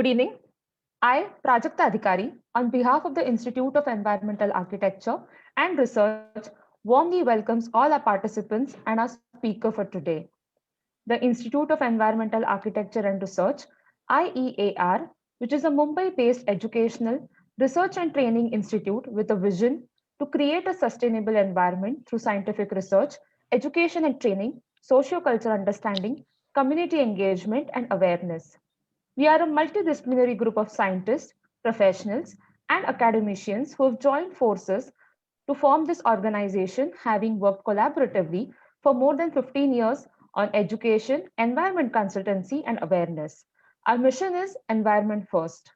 Good evening. I, Prajakta Adhikari, on behalf of the Institute of Environmental Architecture and Research, warmly welcomes all our participants and our speaker for today. The Institute of Environmental Architecture and Research, IEAR, which is a Mumbai based educational, research and training institute with a vision to create a sustainable environment through scientific research, education and training, socio-cultural understanding, community engagement, and awareness. We are a multidisciplinary group of scientists, professionals, and academicians who have joined forces to form this organization, having worked collaboratively for more than 15 years on education, environment consultancy, and awareness. Our mission is Environment First.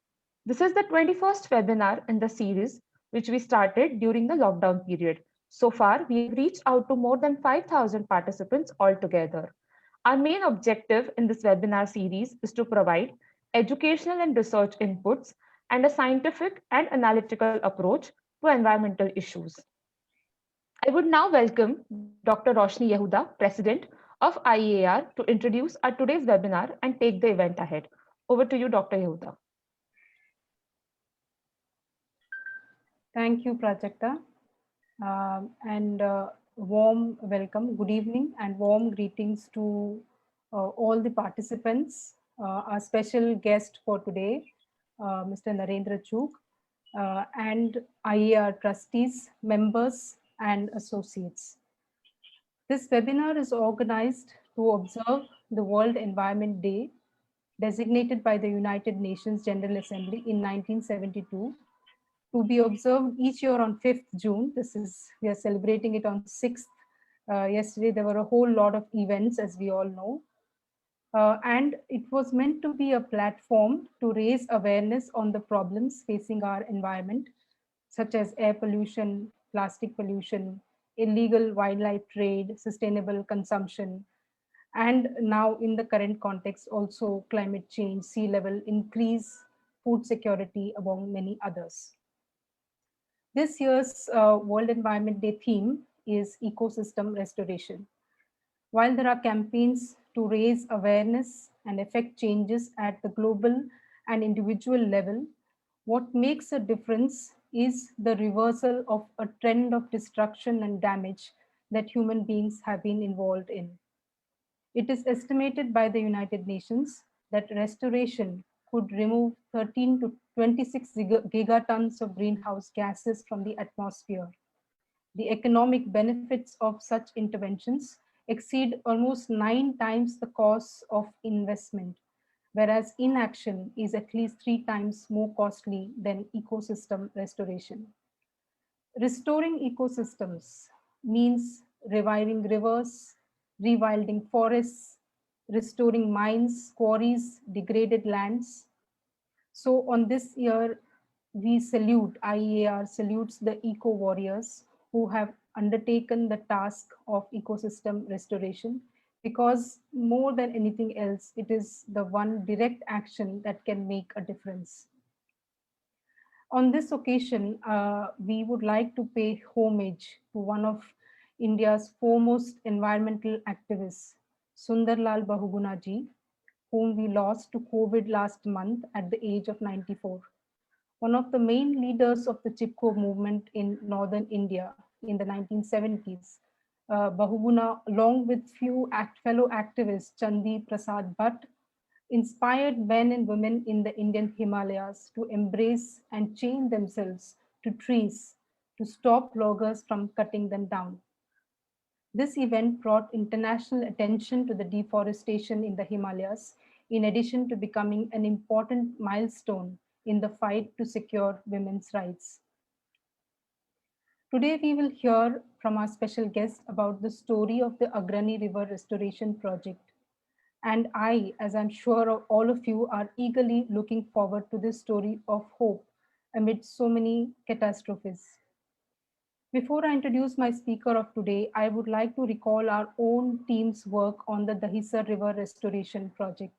This is the 21st webinar in the series, which we started during the lockdown period. So far, we have reached out to more than 5,000 participants altogether. Our main objective in this webinar series is to provide educational and research inputs and a scientific and analytical approach to environmental issues. I would now welcome Dr. Roshni Yehuda, President of IEAR, to introduce our today's webinar and take the event ahead. Over to you, Dr. Yehuda. Thank you, Prajakta, and warm welcome, good evening, and warm greetings to all the participants. Our special guest for today, Mr. Narendra Chugh, and IER trustees, members, and associates. This webinar is organized to observe the World Environment Day, designated by the United Nations General Assembly in 1972, to be observed each year on 5th June. We are celebrating it on 6th. Yesterday, there were a whole lot of events, as we all know. And it was meant to be a platform to raise awareness on the problems facing our environment, such as air pollution, plastic pollution, illegal wildlife trade, sustainable consumption, and now in the current context, also climate change, sea level increase, food security, among many others. This year's World Environment Day theme is ecosystem restoration. While there are campaigns to raise awareness and effect changes at the global and individual level, what makes a difference is the reversal of a trend of destruction and damage that human beings have been involved in. It is estimated by the United Nations that restoration could remove 13 to 26 gigatons of greenhouse gases from the atmosphere. The economic benefits of such interventions exceed almost 9 times the cost of investment, whereas inaction is at least 3 times more costly than ecosystem restoration. Restoring ecosystems means reviving rivers, rewilding forests, restoring mines, quarries, degraded lands. So on this year, we salute, IEAR salutes the eco warriors who have undertaken the task of ecosystem restoration, because more than anything else, it is the one direct action that can make a difference. On this occasion, we would like to pay homage to one of India's foremost environmental activists, Sundarlal Bahugunaji, whom we lost to COVID last month at the age of 94. One of the main leaders of the Chipko movement in northern India in the 1970s, Bahuguna, along with few fellow activists, Chandi Prasad Bhatt, inspired men and women in the Indian Himalayas to embrace and chain themselves to trees to stop loggers from cutting them down. This event brought international attention to the deforestation in the Himalayas, in addition to becoming an important milestone in the fight to secure women's rights. Today, we will hear from our special guest about the story of the Agrani River Restoration Project. And I, as I'm sure all of you, are eagerly looking forward to this story of hope amid so many catastrophes. Before I introduce my speaker of today, I would like to recall our own team's work on the Dahisar River Restoration Project,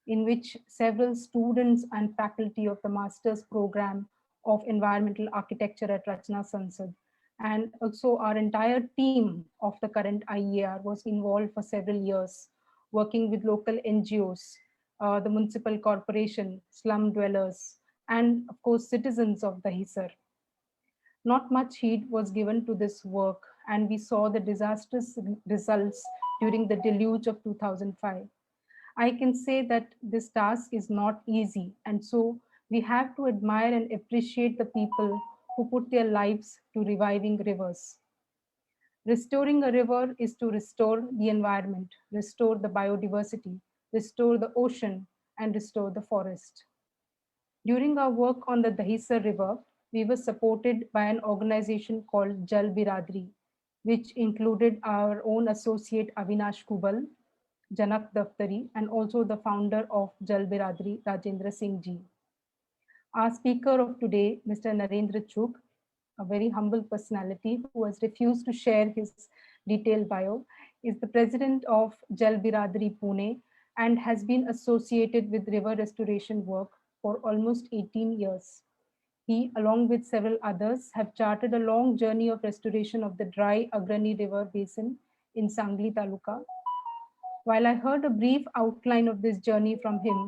in which several students and faculty of the master's program of environmental architecture at Rachna Sansad, and also our entire team of the current IER was involved for several years, working with local NGOs the municipal corporation, slum dwellers, and of course citizens of Dahisar. Not much heed was given to this work, and we saw the disastrous results during the deluge of 2005. I can say that this task is not easy, and so we have to admire and appreciate the people who put their lives to reviving rivers. Restoring a river is to restore the environment, restore the biodiversity, restore the ocean, and restore the forest. During our work on the Dahisar River, we were supported by an organization called Jal Biradri, which included our own associate Avinash Kubal, Janak Daftari, and also the founder of Jal Biradri, Rajendra Singh Ji. Our speaker of today, Mr. Narendra Chugh, a very humble personality who has refused to share his detailed bio, is the president of Jal Biradri Pune and has been associated with river restoration work for almost 18 years. He, along with several others, have charted a long journey of restoration of the dry Agrani River basin in Sangli Taluka. While I heard a brief outline of this journey from him,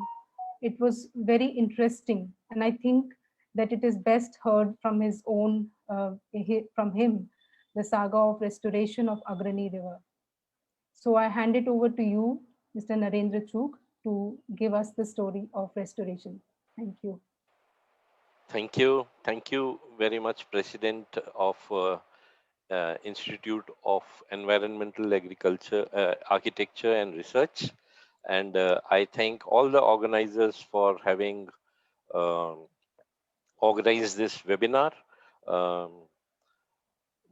it was very interesting, and I think that it is best heard from his own, from him, the saga of restoration of Agrani River. So I hand it over to you, Mr. Narendra Chugh, to give us the story of restoration. Thank you. Thank you. Thank you very much, President of Institute of Environmental Agriculture, Architecture and Research. And I thank all the organizers for having organized this webinar.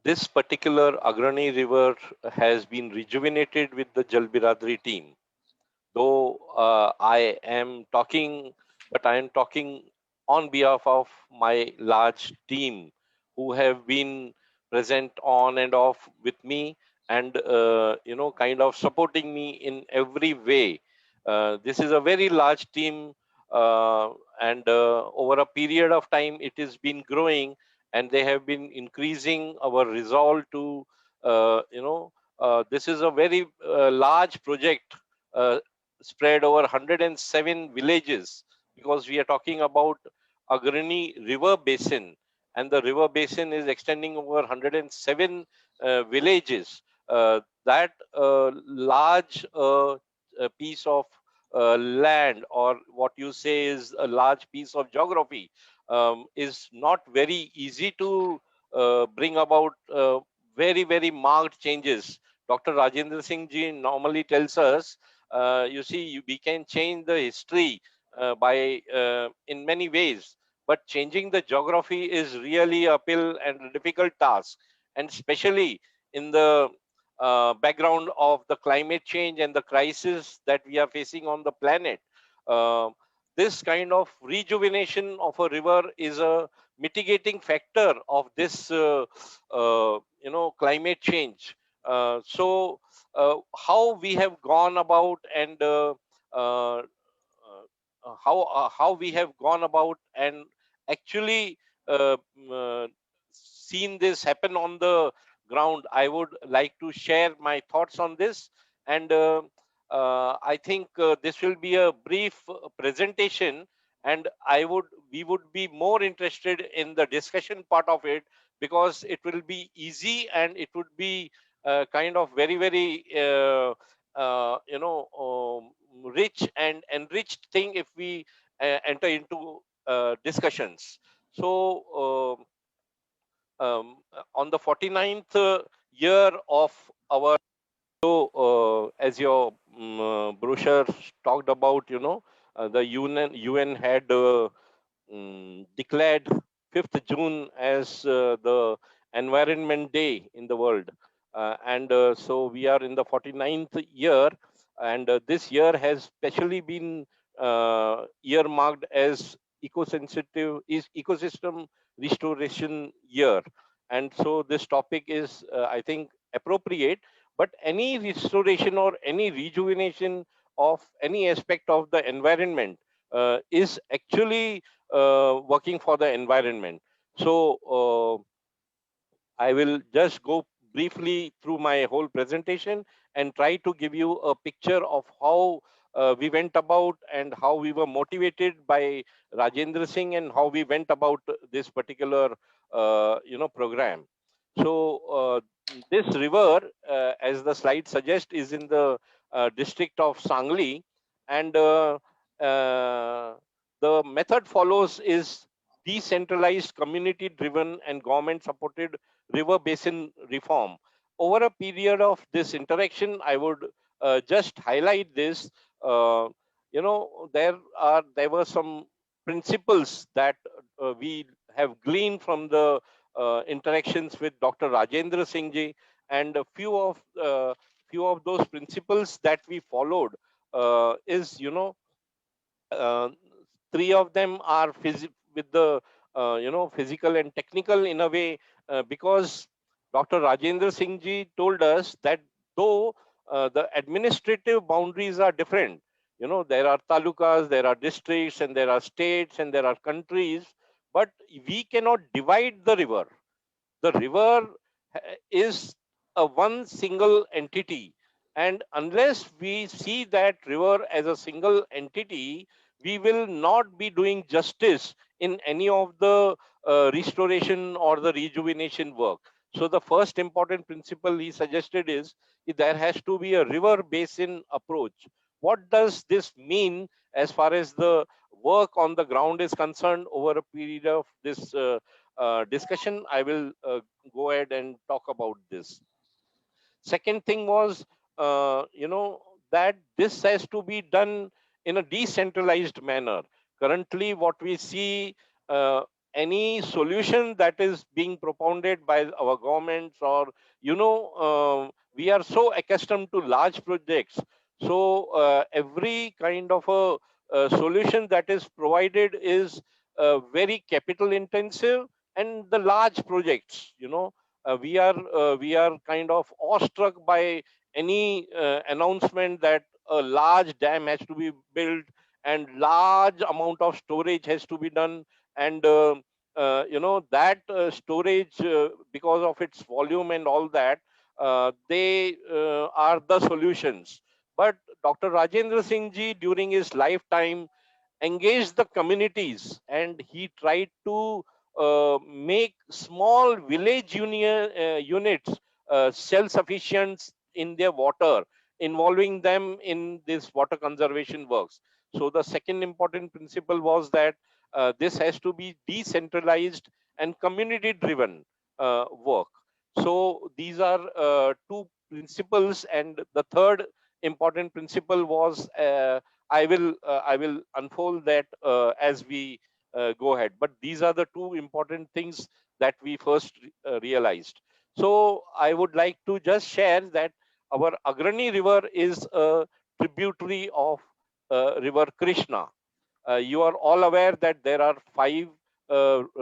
This particular Agrani River has been rejuvenated with the Jal Biradri team. Though I am talking, but I am talking on behalf of my large team who have been present on and off with me and kind of supporting me in every way. This is a very large team, and over a period of time it has been growing, and they have been increasing our resolve to this is a very large project spread over 107 villages, because we are talking about Agrani River Basin, and the river basin is extending over 107 villages. That large piece of land, or what you say is a large piece of geography, is not very easy to bring about very, very marked changes. Dr. Rajendra Singh Ji normally tells us, you see, we can change the history by in many ways, but changing the geography is really a uphill and a difficult task, and especially in the background of the climate change and the crisis that we are facing on the planet. This kind of rejuvenation of a river is a mitigating factor of this climate change. So how we have gone about, and how we have gone about and actually seen this happen on the ground, I would like to share my thoughts on this. And I think this will be a brief presentation, and we would be more interested in the discussion part of it, because it will be easy and it would be kind of very, very rich and enriched thing if we enter into discussions. So on the 49th year of our, as your brochure talked about, the UN had declared 5th June as the Environment Day in the world. And so we are in the 49th year, and this year has specially been earmarked as ecosystem restoration year. And so this topic is, I think, appropriate. But any restoration or any rejuvenation of any aspect of the environment is actually working for the environment. So I will just go briefly through my whole presentation and try to give you a picture of how we went about and how we were motivated by Rajendra Singh and how we went about this particular program. So this river, as the slide suggests, is in the district of Sangli, and the method follows is decentralized, community-driven, and government-supported river basin reform. Over a period of this interaction, I would just highlight this. Uh, there were some principles that we have gleaned from the interactions with Dr. Rajendra Singh ji, and a few of those principles that we followed is uh, three of them are with the physical and technical in a way, because Dr. Rajendra Singh ji told us that though the administrative boundaries are different, there are talukas, there are districts, and there are states, and there are countries, but we cannot divide the river. The river is a one single entity, and unless we see that river as a single entity, we will not be doing justice in any of the restoration or the rejuvenation work. So the first important principle he suggested is there has to be a river basin approach. What does this mean as far as the work on the ground is concerned? Over a period of this discussion, I will go ahead and talk about this. Second thing was, that this has to be done in a decentralized manner. Currently, what we see, any solution that is being propounded by our governments, or we are so accustomed to large projects. So every kind of a solution that is provided is very capital intensive, and the large projects, we are kind of awestruck by any announcement that a large dam has to be built and large amount of storage has to be done, and that storage, because of its volume and all that, they are the solutions. But Dr. Rajendra Singh ji, during his lifetime, engaged the communities, and he tried to make small village units self-sufficient in their water, involving them in this water conservation works. So the second important principle was that this has to be decentralized and community-driven work. So these are two principles, and the third important principle was, I will unfold that as we go ahead. But these are the two important things that we first realized. So I would like to just share that our Agrani River is a tributary of River Krishna. You are all aware that there are 5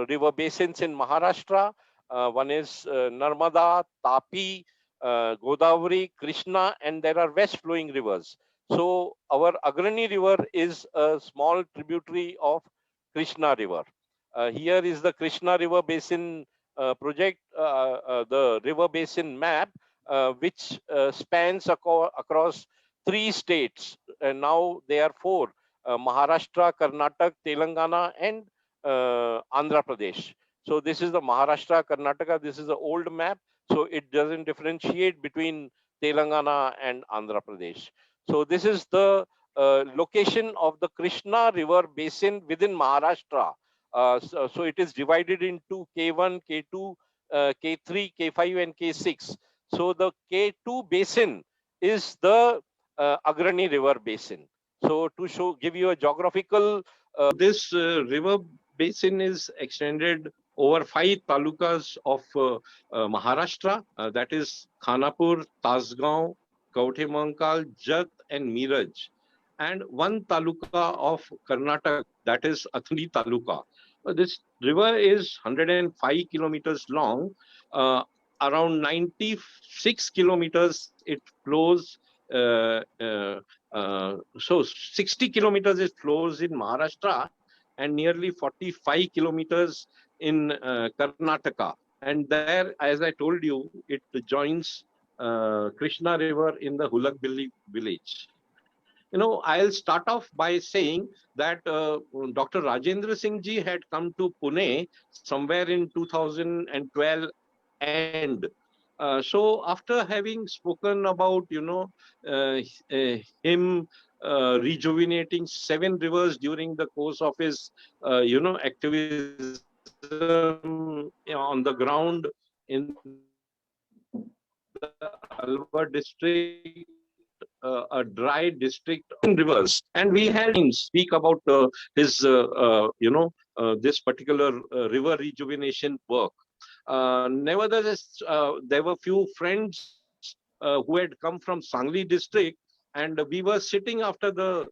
river basins in Maharashtra. One is Narmada, Tapi, Godavari, Krishna, and there are west flowing rivers. So our Agrani River is a small tributary of Krishna River. Here is the Krishna River Basin project, the river basin map, which spans across 3 states. And now there are 4: Maharashtra, Karnataka, Telangana, and Andhra Pradesh. So this is the Maharashtra, Karnataka. This is the old map. So it doesn't differentiate between Telangana and Andhra Pradesh. So this is the location of the Krishna River Basin within Maharashtra. So it is divided into K1, K2, K3, K5, and K6. So the K2 basin is the Agrani River Basin. So to give you a geographical, this river basin is extended over 5 talukas of Maharashtra, that is Khanapur, Tasgaon, Kauthe-Mahakal, Jat, and Miraj, and 1 taluka of Karnataka, that is Athni taluka. This river is 105 kilometers long. Around 96 kilometers it flows. So 60 kilometers it flows in Maharashtra, and nearly 45 kilometers in Karnataka. And there, as I told you, it joins Krishna River in the Hulagbilli village. I'll start off by saying that Dr. Rajendra Singh ji had come to Pune somewhere in 2012 end. So after having spoken about, him rejuvenating 7 rivers during the course of his, activism on the ground in the Alwar district, a dry district, rivers, and we had him speak about his, this particular river rejuvenation work. Nevertheless, there were few friends who had come from Sangli district, and we were sitting after the,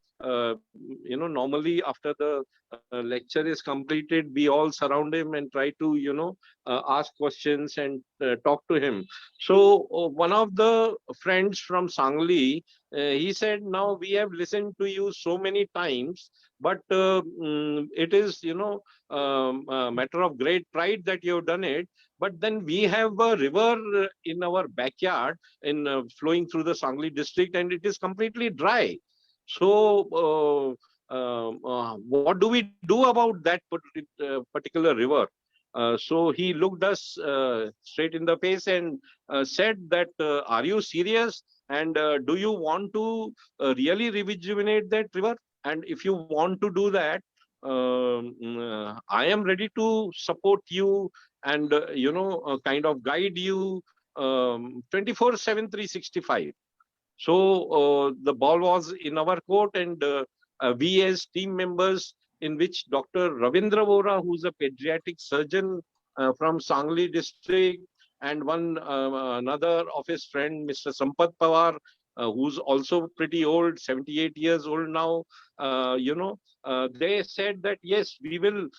normally after the lecture is completed, we all surround him and try to, ask questions and talk to him. So one of the friends from Sangli, he said, now we have listened to you so many times, but it is, a matter of great pride that you have done it. But then we have a river in our backyard flowing through the Sangli district, and it is completely dry. So what do we do about that particular river? So he looked us straight in the face and said that, are you serious? And do you want to really rejuvenate that river? And if you want to do that, I am ready to support you and, kind of guide you 24/7, 365. So the ball was in our court, and we as team members, in which Dr. Ravindra Vora, who's a pediatric surgeon from Sangli district, and another of his friend, Mr. Sampath Pawar, who's also pretty old, 78 years old now, they said that, yes, we will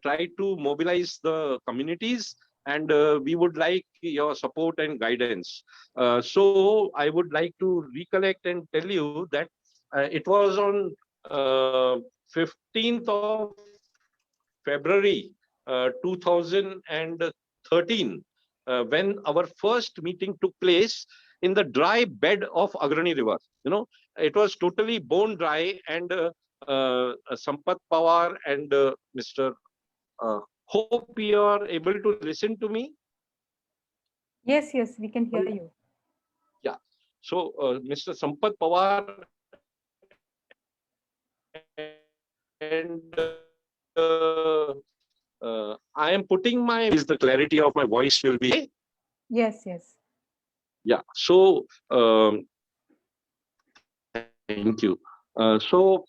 try to mobilize the communities, and we would like your support and guidance. So I would like to recollect and tell you that it was on 15th of February 2013 when our first meeting took place in the dry bed of Agrani River. It was totally bone dry, and Sampath Pawar and Mr. Hope you are able to listen to me. Yes, we can hear you. Yeah. So Mr. Sampath Pawar and I am putting is the clarity of my voice will be. Yes. Yeah. So thank you. So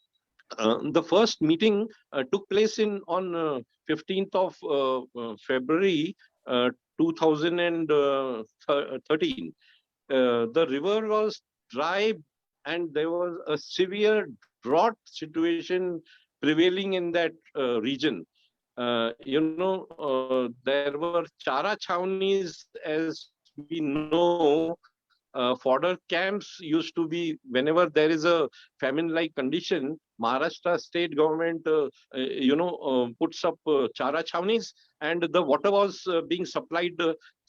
the first meeting took place on 15th of February 2013. The river was dry, and there was a severe drought situation prevailing in that region. There were chara chawnis, as we know. Fodder camps used to be whenever there is a famine-like condition. Maharashtra state government, puts up chara chawnis, and the water was being supplied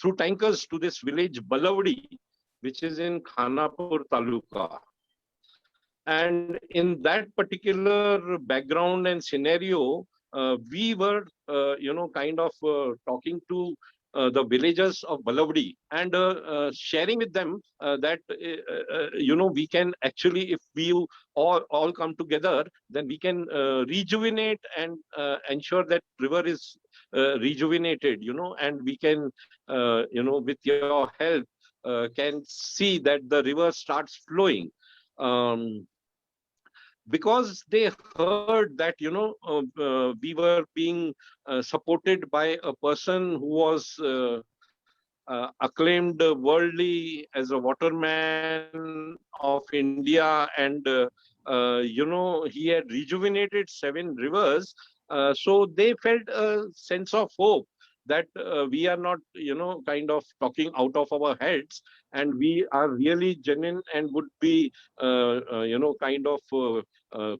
through tankers to this village Balavdi, which is in Khanapur Taluka. And in that particular background and scenario, we were, kind of talking to the villagers of Balavdi and sharing with them that, we can actually, if we all come together, then we can rejuvenate and ensure that river is rejuvenated, and we can, with your help, can see that the river starts flowing. Because they heard that, we were being supported by a person who was acclaimed worldly as a waterman of India, and he had rejuvenated 7 rivers. So they felt a sense of hope that we are not, kind of talking out of our heads, and we are really genuine and would be, kind of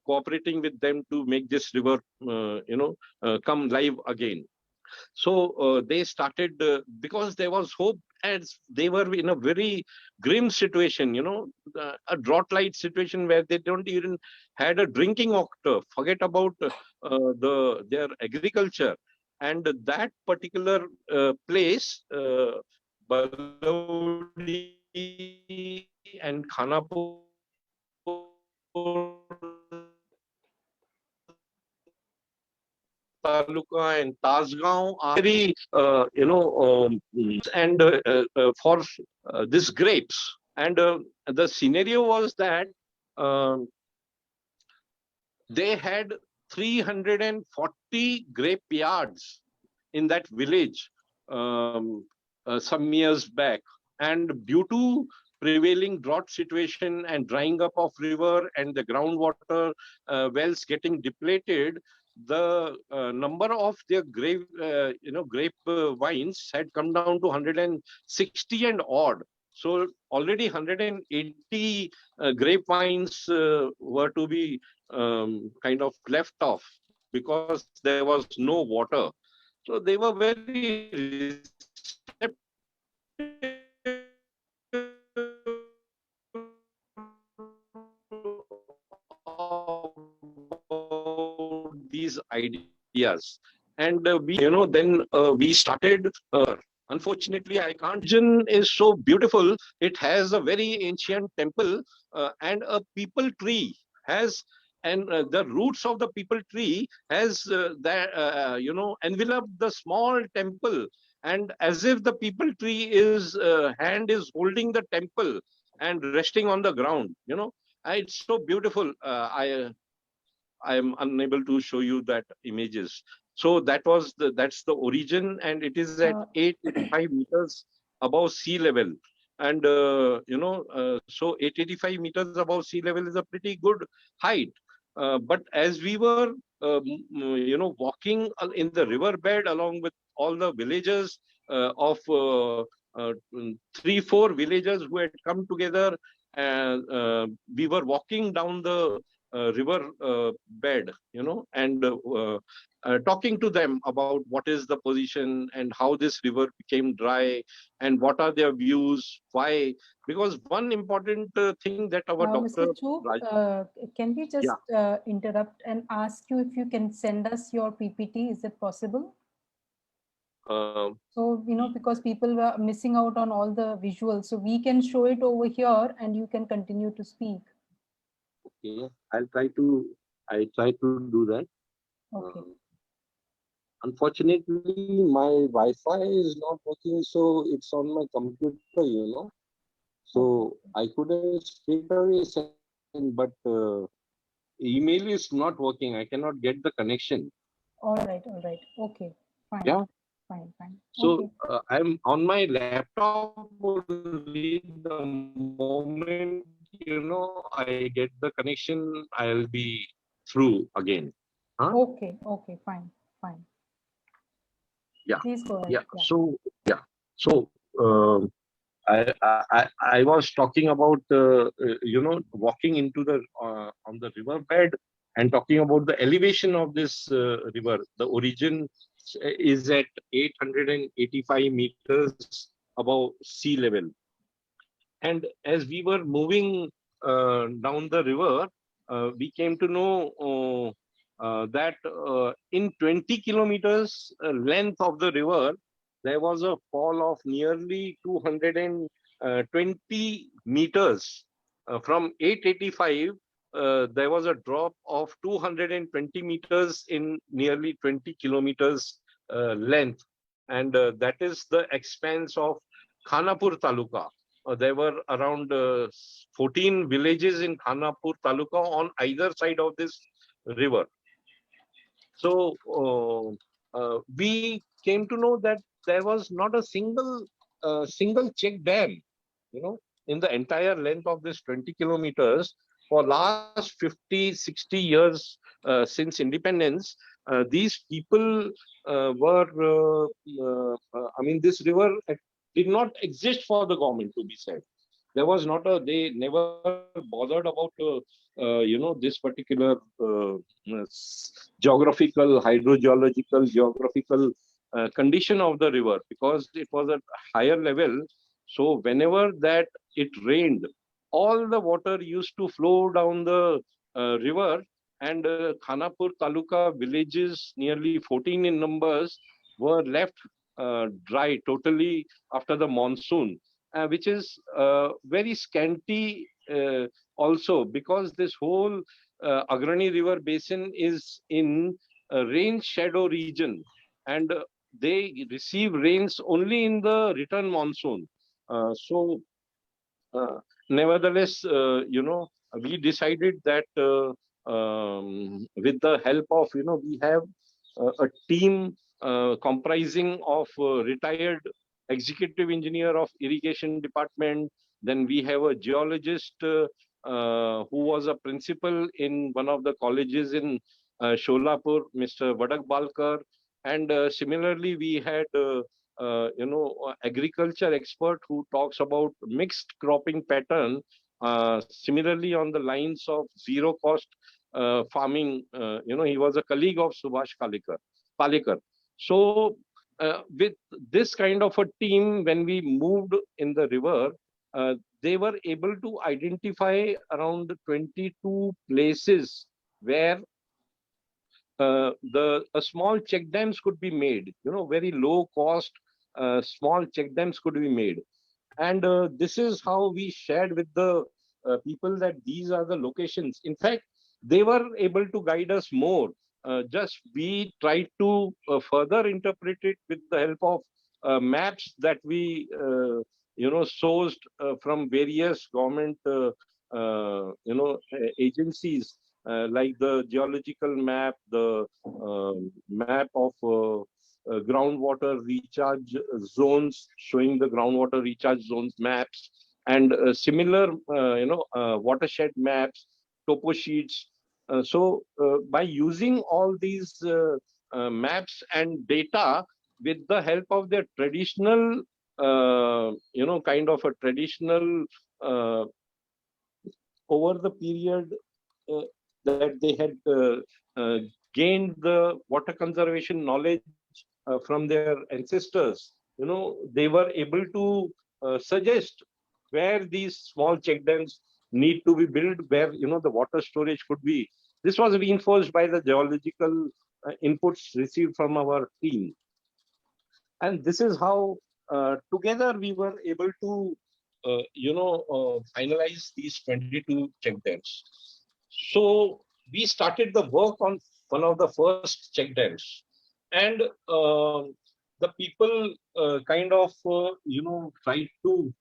cooperating with them to make this river, come live again. So they started, because there was hope as they were in a very grim situation, a drought-like situation where they don't even had a drinking water. Forget about their agriculture, and that particular place, Balaudi and Khanapur Taluka and Tasgaon are very, and for this grapes. And the scenario was that um they had 340 grape yards in that village some years back. And due to prevailing drought situation and drying up of river and the groundwater wells getting depleted, the number of their grape vines had come down to 160 and odd. So already 180 grapevines were to be kind of left off because there was no water. So they were very these ideas. And then we started. Unfortunately, I can't. Region is so beautiful. It has a very ancient temple and a people tree has, and the roots of the people tree has enveloped the small temple, and as if the people tree is hand is holding the temple and resting on the ground. It's so beautiful. I am unable to show you that images. So that's the origin, and it is at 885 meters above sea level. And so 885 meters above sea level is a pretty good height. But as we were, walking in the riverbed along with all the villagers of 3-4 villagers who had come together, and we were walking down the river bed, and talking to them about what is the position and how this river became dry and what are their views, why. Because one important thing that our Mr. doctor Chugh, can we just interrupt and ask you if you can send us your PPT? Is it possible? So, because people were missing out on all the visuals, so we can show it over here and you can continue to speak. Okay, I try to do that. Okay. Unfortunately, my Wi-Fi is not working, so it's on my computer, So I couldn't straight away send, but email is not working. I cannot get the connection. All right. Okay, fine. Yeah. Fine. So okay. I'm on my laptop only. The moment I get the connection, I'll be through again. Huh? Okay, fine. Yeah. Please go ahead. Yeah. So I was talking about walking into the on the riverbed and talking about the elevation of this river. The origin is at 885 meters above sea level. And as we were moving down the river, we came to know that in 20 kilometers length of the river, there was a fall of nearly 220 meters. From 885, there was a drop of 220 meters in nearly 20 kilometers length. And that is the expanse of Khanapur Taluka. There were around 14 villages in Khanapur Taluka on either side of this river. So we came to know that there was not a single check dam, in the entire length of this 20 kilometers. For last 50, 60 years since independence, these people were, this river did not exist for the government to be said. There was not they never bothered about, this particular geographical, hydrogeological, geographical condition of the river, because it was at higher level. So whenever that it rained, all the water used to flow down the river, and Khanapur Taluka villages, nearly 14 in numbers, were left dry totally after the monsoon, which is very scanty also, because this whole Agrani River basin is in a rain shadow region, and they receive rains only in the return monsoon. So nevertheless, we decided that with the help of, we have a team comprising of retired executive engineer of irrigation department. Then we have a geologist who was a principal in one of the colleges in Sholapur, Mr. Vadak Balkar. And similarly, we had agriculture expert who talks about mixed cropping pattern, similarly on the lines of zero cost farming. He was a colleague of Subhash Palekar. So with this kind of a team, when we moved in the river, they were able to identify around 22 places where a small check dams could be made, very low cost, small check dams could be made. And this is how we shared with the people that these are the locations. In fact, they were able to guide us more. Just we tried to further interpret it with the help of maps that we, sourced from various government, agencies, like the geological map, the map of groundwater recharge zones, showing the groundwater recharge zones maps, and similar, watershed maps, topo sheets. By using all these maps and data with the help of their traditional, kind of a traditional, over the period uh, that they had gained the water conservation knowledge from their ancestors, they were able to suggest where these small check dams need to be built, where, the water storage could be. This was reinforced by the geological inputs received from our team. And this is how together we were able to, finalize these 22 check dams. So we started the work on one of the first check dams, and the people kind of, tried to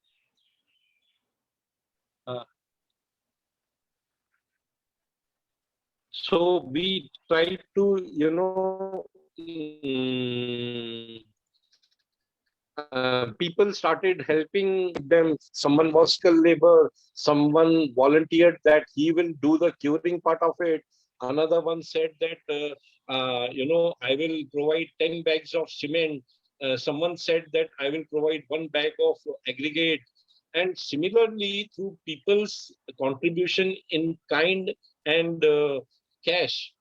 uh, so we tried to, people started helping them. Someone was skilled labor, someone volunteered that he will do the curing part of it. Another one said that, I will provide 10 bags of cement. Someone said that I will provide 1 bag of aggregate. And similarly, through people's contribution in kind and cash,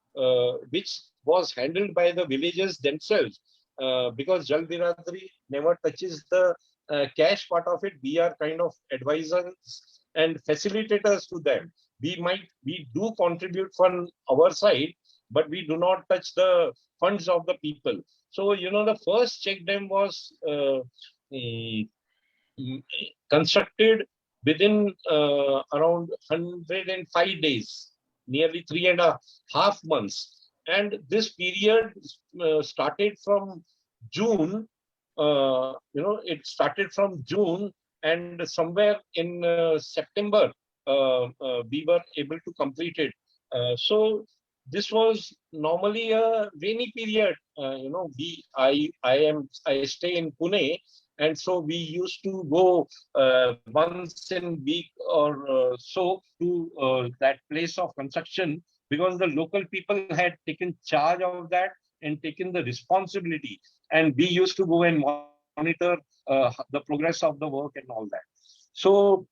which was handled by the villagers themselves, because Jal Biradari never touches the cash part of it. We are kind of advisors and facilitators to them. We do contribute from our side, but we do not touch the funds of the people. So, the first check dam was constructed within around 105 days, nearly 3.5 months. And this period started from June. It started from June, and somewhere in September, we were able to complete it. So this was normally a rainy period. I stay in Pune, and so we used to go once in week or so to that place of construction, because the local people had taken charge of that and taken the responsibility, and we used to go and monitor the progress of the work and all that. So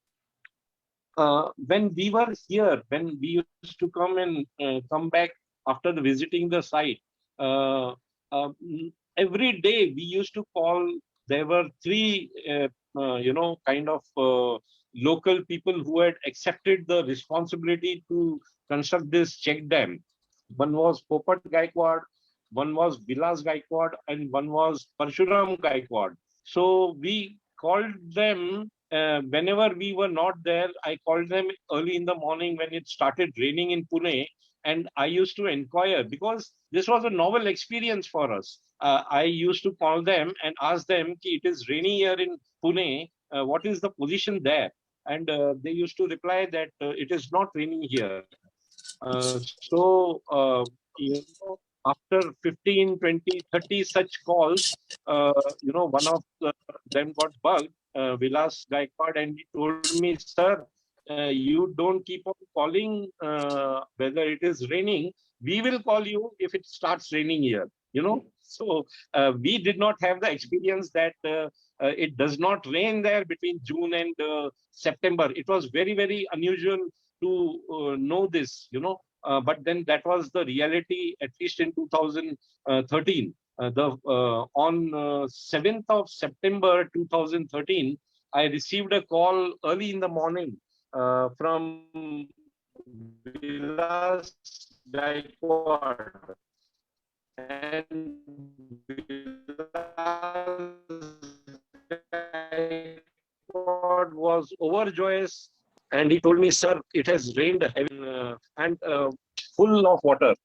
when we were here, when we used to come and come back after visiting the site, uh, every day we used to call. There were three, kind of local people who had accepted the responsibility to construct this check dam. One was Popat Gaikwad, one was Vilas Gaikwad, and one was Parshuram Gaikwad. So we called them whenever we were not there. I called them early in the morning when it started raining in Pune, and I used to inquire because this was a novel experience for us. I used to call them and ask them, "Ki, it is rainy here in Pune. What is the position there?" And they used to reply that it is not raining here. After 15, 20, 30 such calls, one of them got bugged, Vilas Gaikwad, and he told me, "Sir, you don't keep on calling whether it is raining. We will call you if it starts raining here." So we did not have the experience that it does not rain there between June and September. It was very, very unusual to know this, but then that was the reality, at least in 2013. On 7th of September 2013, I received a call early in the morning from Vilas Gaikwad, and Vilas Gaikwad was overjoyous, and he told me, "Sir, it has rained heavy and full of water.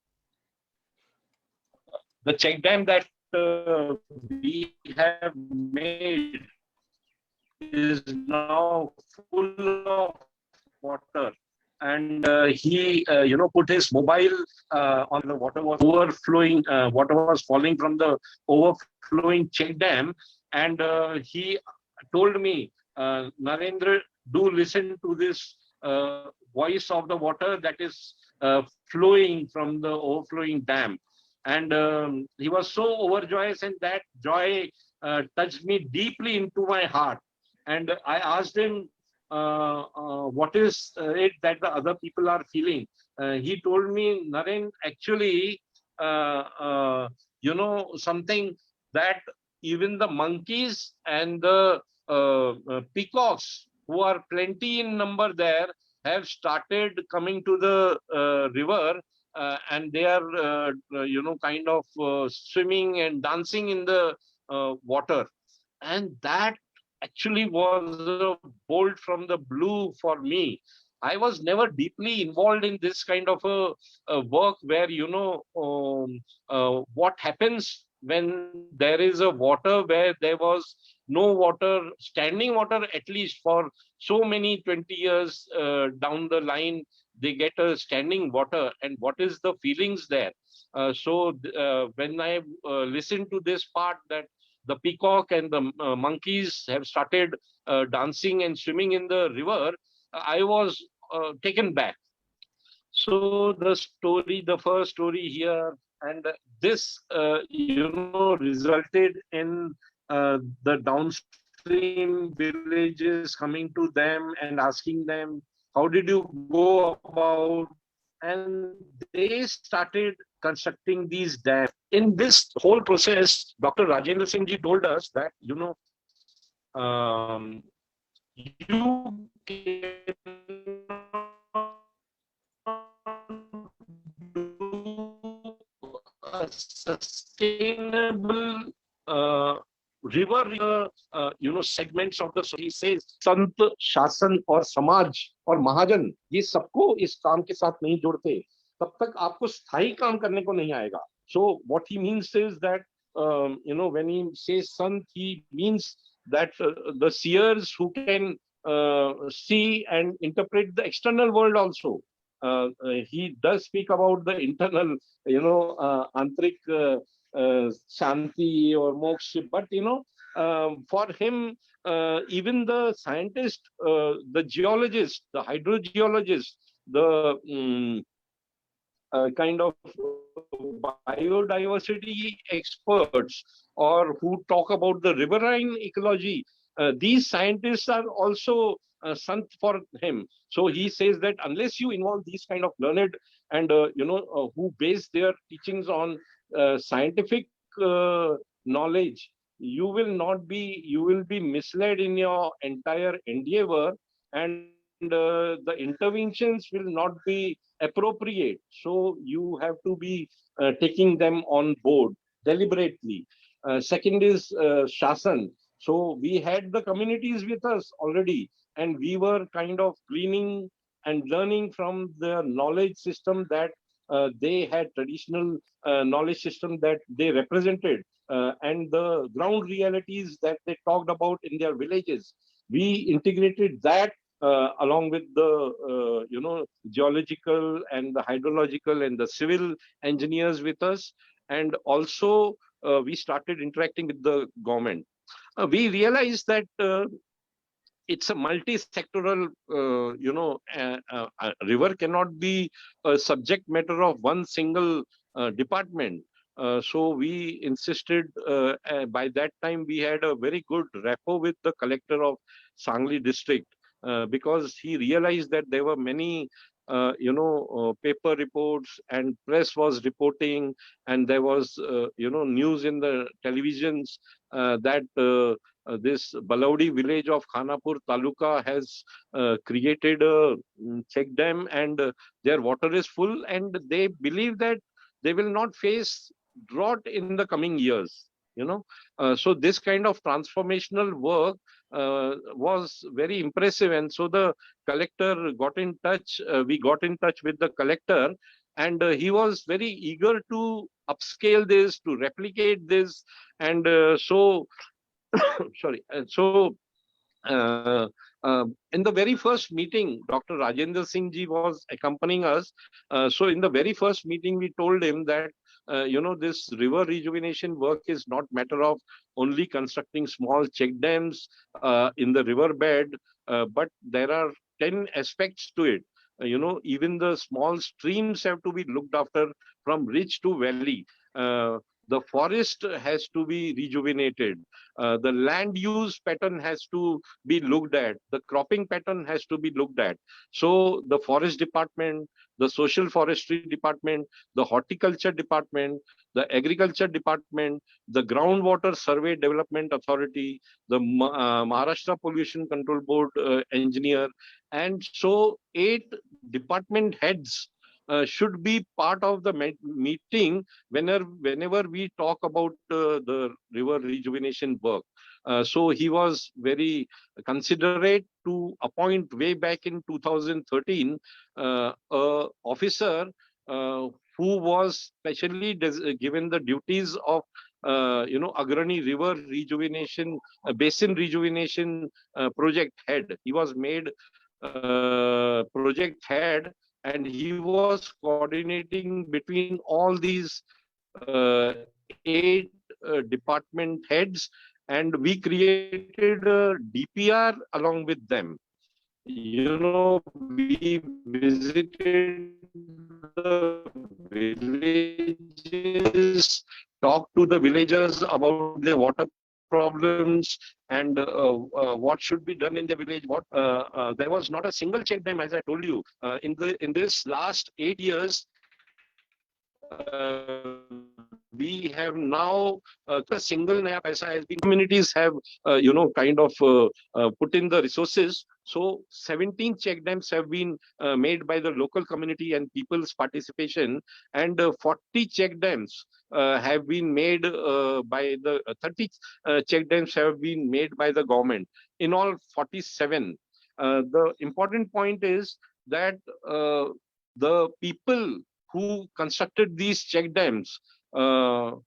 The check dam that we have made is now full of water." And he, put his mobile on the water was overflowing. Water was falling from the overflowing check dam, and he told me, "Narendra, do listen to this voice of the water that is flowing from the overflowing dam." And he was so overjoyous, and that joy touched me deeply into my heart. And I asked him, what is it that the other people are feeling? He told me, "Naren, actually, something that even the monkeys and the peacocks, who are plenty in number there, have started coming to the river, and they are, kind of swimming and dancing in the water." And that actually was a bolt from the blue for me. I was never deeply involved in this kind of a work where, what happens when there is a water where there was no water, standing water, at least for so many 20 years down the line, they get a standing water, and what is the feelings there. When I listened to this part, that the peacock and the monkeys have started dancing and swimming in the river, I was taken back. So the first story here, and this, resulted in the downstream villages coming to them and asking them, "How did you go about?" And they started constructing these dams. In this whole process, Dr. Rajendra Singh ji told us that, you do a sustainable river, segments of the society. He says, संत, शासन और समाज और महाजन, ये सबको इस काम के साथ नहीं जोड़ते, तब तक आपको स्थायी काम करने को नहीं आएगा. So what he means is that, when he says sant, he means that the seers who can see and interpret the external world also. He does speak about the internal, antrik shanti or moksha, but for him, even the scientist, the geologist, the hydrogeologist, the kind of biodiversity experts, or who talk about the riverine ecology, these scientists are also sant for him. So he says that unless you involve these kind of learned and who base their teachings on scientific knowledge, you will be misled in your entire endeavor, and the interventions will not be appropriate. So you have to be taking them on board deliberately. Second is Shasan. So we had the communities with us already, and we were kind of cleaning and learning from the knowledge system that they had, traditional knowledge system that they represented, and the ground realities that they talked about in their villages. We integrated that along with the geological and the hydrological and the civil engineers with us, and also we started interacting with the government. We realized that it's a multi-sectoral, river cannot be a subject matter of one single department. So we insisted, by that time we had a very good rapport with the collector of Sangli district, because he realized that there were many paper reports and press was reporting, and there was news in the televisions that this Balaudi village of Khanapur Taluka has created a check dam, and their water is full, and they believe that they will not face drought in the coming years. So this kind of transformational work was very impressive, and so the collector got in touch. We got in touch with the collector, and he was very eager to upscale this, to replicate this, and so sorry. And so, in the very first meeting, Dr. Rajendra Singh ji was accompanying us. So, in the very first meeting, we told him that this river rejuvenation work is not matter of only constructing small check dams in the river bed, but there are 10 aspects to it. Even the small streams have to be looked after from ridge to valley. The forest has to be rejuvenated. The land use pattern has to be looked at. The cropping pattern has to be looked at. So the forest department, the social forestry department, the horticulture department, the agriculture department, the groundwater survey development authority, the Maharashtra Pollution Control Board engineer, and so 8 department heads should be part of the meeting whenever we talk about the river rejuvenation work. So he was very considerate to appoint way back in 2013 a officer who was specially given the duties of Agrani River Rejuvenation, Basin Rejuvenation project head. He was made project head, and he was coordinating between all these 8 department heads, and we created a DPR along with them. We visited the villages, talked to the villagers about their water problems, and what should be done in the village. There was not a single check dam, as I told you, in this last 8 years. We have now a single naya paisa has been, communities have kind of put in the resources. So 17 check dams have been made by the local community and people's participation, and 40 check dams have been made by the 30 check dams have been made by the government. In all, 47. The important point is that the people who constructed these check dams, the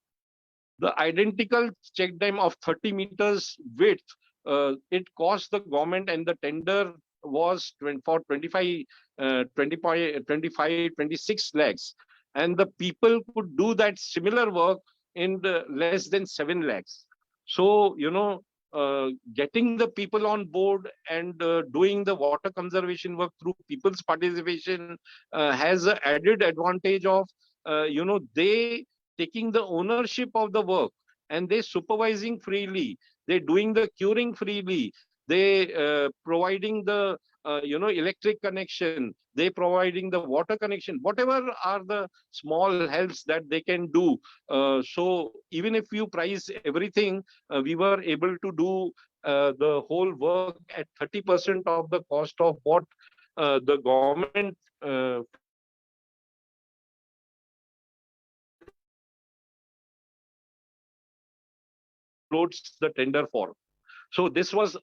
identical check dam of 30 meters width, it cost the government, and the tender was for 26 lakhs. And the people could do that similar work in less than 7 lakhs. So, getting the people on board and doing the water conservation work through people's participation has an added advantage of, they taking the ownership of the work, and they supervising freely, they doing the curing freely, they providing the electric connection, they providing the water connection, whatever are the small helps that they can do. So even if you price everything, we were able to do the whole work at 30% of the cost of what the government floats the tender for. So this was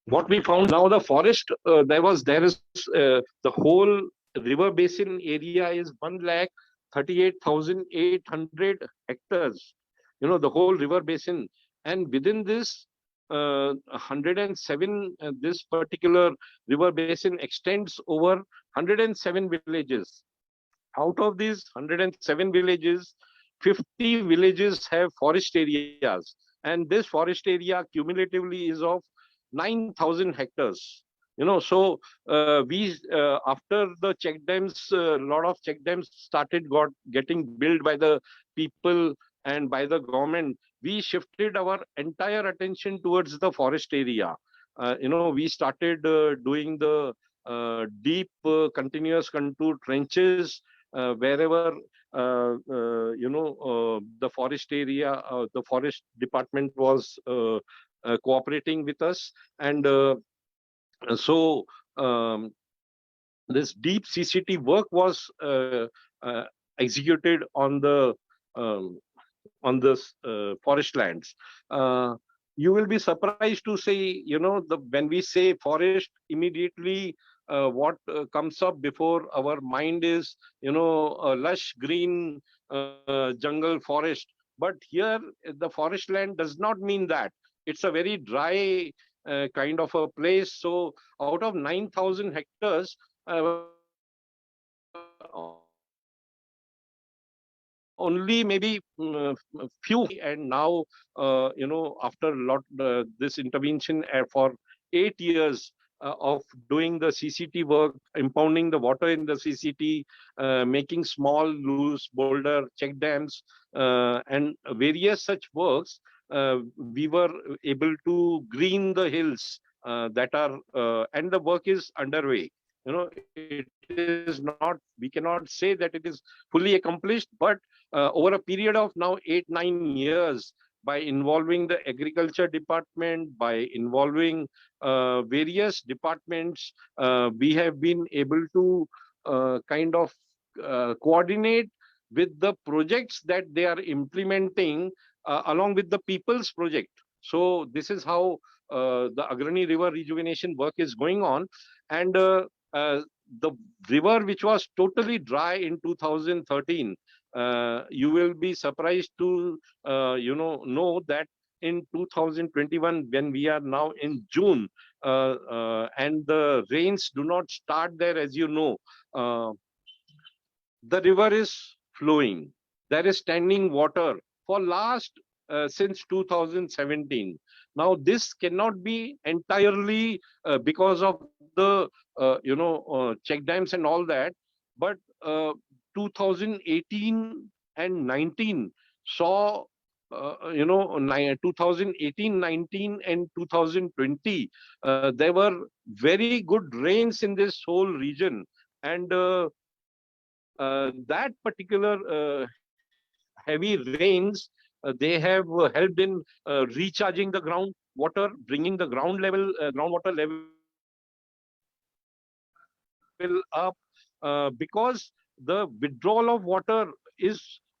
what we found. Now the forest, there is the whole river basin area is 1,38,800 hectares. The whole river basin, and within this 107, this particular river basin extends over 107 villages. Out of these 107 villages, 50 villages have forest areas, and this forest area cumulatively is of 9,000 hectares. So we after the check dams, a lot of check dams started getting built by the people and by the government. We shifted our entire attention towards the forest area. We started doing the deep continuous contour trenches wherever the forest area, the forest department was cooperating with us, and so this deep CCT work was executed on the forest lands. You will be surprised to say, when we say forest, immediately what comes up before our mind is, a lush green jungle forest. But here, the forest land does not mean that. It's a very dry kind of a place. So out of 9,000 hectares, only maybe few, and now after this intervention for 8 years of doing the CCT work, impounding the water in the CCT, making small loose boulder check dams, and various such works, we were able to green the hills that are and the work is underway. It is not, we cannot say that it is fully accomplished, but over a period of now 8-9 years, by involving the agriculture department, by involving various departments, we have been able to kind of coordinate with the projects that they are implementing along with the people's project. So this is how the Agrani River rejuvenation work is going on. And the river, which was totally dry in 2013, you will be surprised to know that in 2021, when we are now in June, and the rains do not start there, as you know, the river is flowing. There is standing water for last since 2017. Now this cannot be entirely because of the check dams and all that, but 2018 and 19 saw 2018, 19 and 2020 there were very good rains in this whole region, and that particular heavy rains, they have helped in recharging the ground water, bringing the groundwater level up, because the withdrawal of water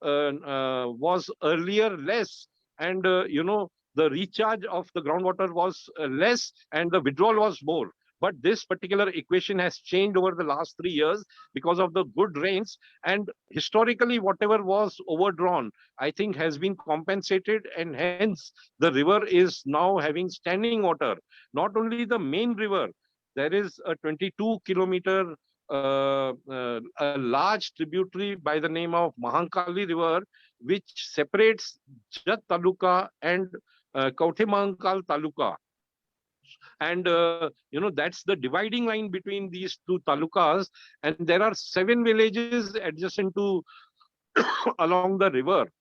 was earlier less, and the recharge of the groundwater was less and the withdrawal was more. But this particular equation has changed over the last 3 years because of the good rains, and historically whatever was overdrawn, I think, has been compensated, and hence the river is now having standing water. Not only the main river, there is a 22-kilometer a large tributary by the name of Mahankali River, which separates Jat Taluka and Kauthe Mahankal Taluka. And that's the dividing line between these two talukas, and there are 7 villages adjacent to along the river.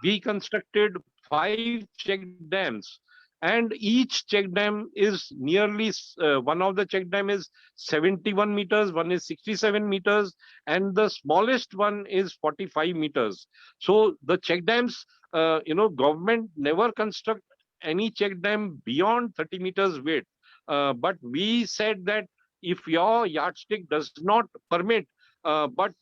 We constructed 5 check dams, and each check dam is nearly, one of the check dam is 71 meters, one is 67 meters, and the smallest one is 45 meters. So the check dams, government never construct any check dam beyond 30 meters width. But we said that if your yardstick does not permit, but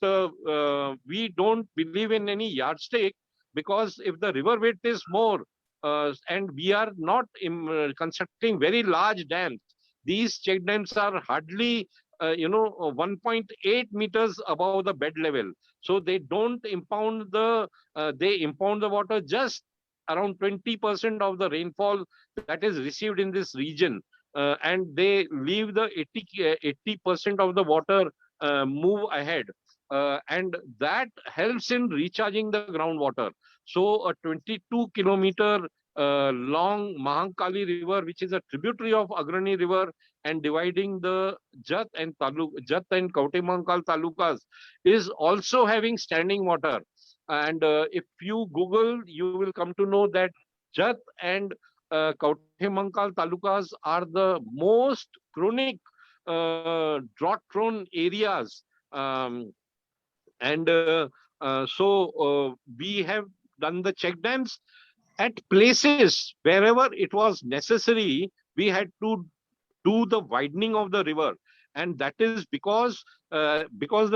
we don't believe in any yardstick, because if the river width is more, and we are not constructing very large dams. These check dams are hardly, 1.8 meters above the bed level. So they don't impound they impound the water just around 20% of the rainfall that is received in this region. And they leave the 80% of the water move ahead. And that helps in recharging the groundwater. So a 22-kilometer long Mahankali River, which is a tributary of Agrani River and dividing the Jat and Kautemankal talukas, is also having standing water. And if you Google, you will come to know that Jat and Kautemankal talukas are the most chronic drought-prone areas. And we have done the check dams at places wherever it was necessary. We had to do the widening of the river, and that is because the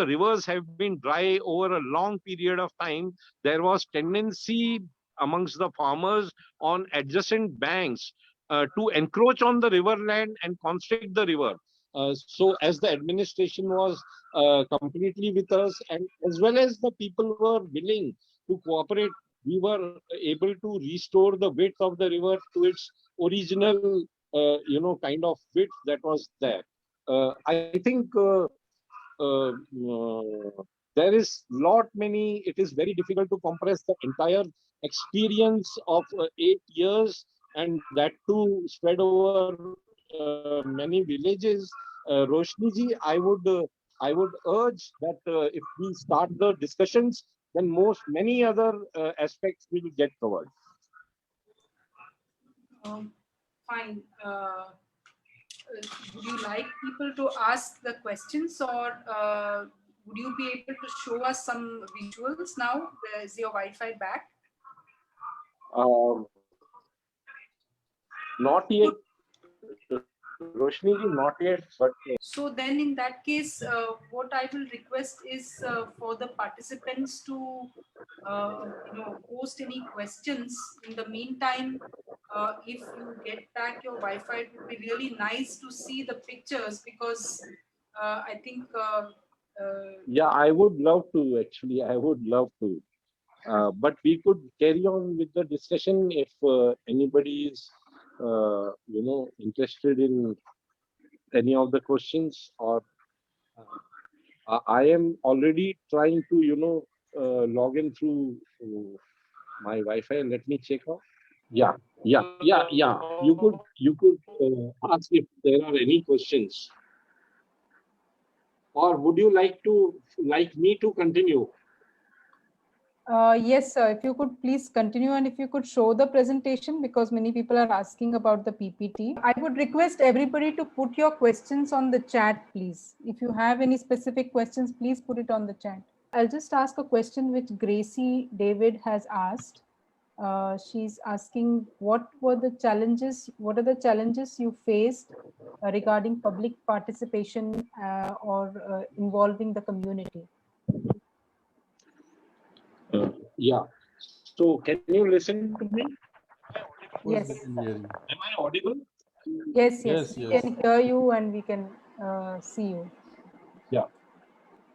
rivers have been dry over a long period of time. There was tendency amongst the farmers on adjacent banks to encroach on the river land and constrict the river. So as the administration was completely with us, and as well as the people were willing to cooperate, we were able to restore the width of the river to its original, kind of width that was there. I think there is lot many. It is very difficult to compress the entire experience of 8 years, and that too spread over many villages. Roshni ji, I would urge that if we start the discussions, then many other aspects will get covered. Fine. Would you like people to ask the questions, or would you be able to show us some visuals now? Is your Wi-Fi back? Not yet, Roshni ji, not yet. But so then, in that case, what I will request is for the participants to, post any questions. In the meantime, if you get back your Wi-Fi, it would be really nice to see the pictures, because I think. Yeah, I would love to, actually. I would love to. But we could carry on with the discussion if anybody is, interested in any of the questions, or I am already trying to, log in through my Wi-Fi. Let me check out. Yeah. You could ask if there are any questions, or would you like me to continue? Yes, sir. If you could please continue, and if you could show the presentation, because many people are asking about the PPT. I would request everybody to put your questions on the chat, please. If you have any specific questions, please put it on the chat. I'll just ask a question which Gracie David has asked. She's asking, what are the challenges you faced regarding public participation or involving the community? Yeah. So can you listen to me? Yes. Am I audible? Yes. We can hear you and we can see you. Yeah.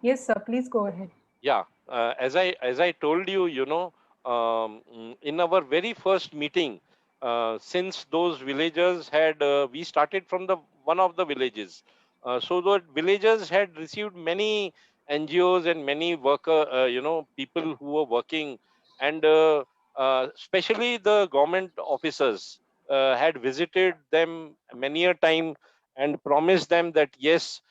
Yes, sir. Please go ahead. Yeah. As I told you, in our very first meeting, since those villagers had, we started from one of the villages. So the villagers had received many NGOs and many people who were working, and especially the government officers had visited them many a time and promised them that yes,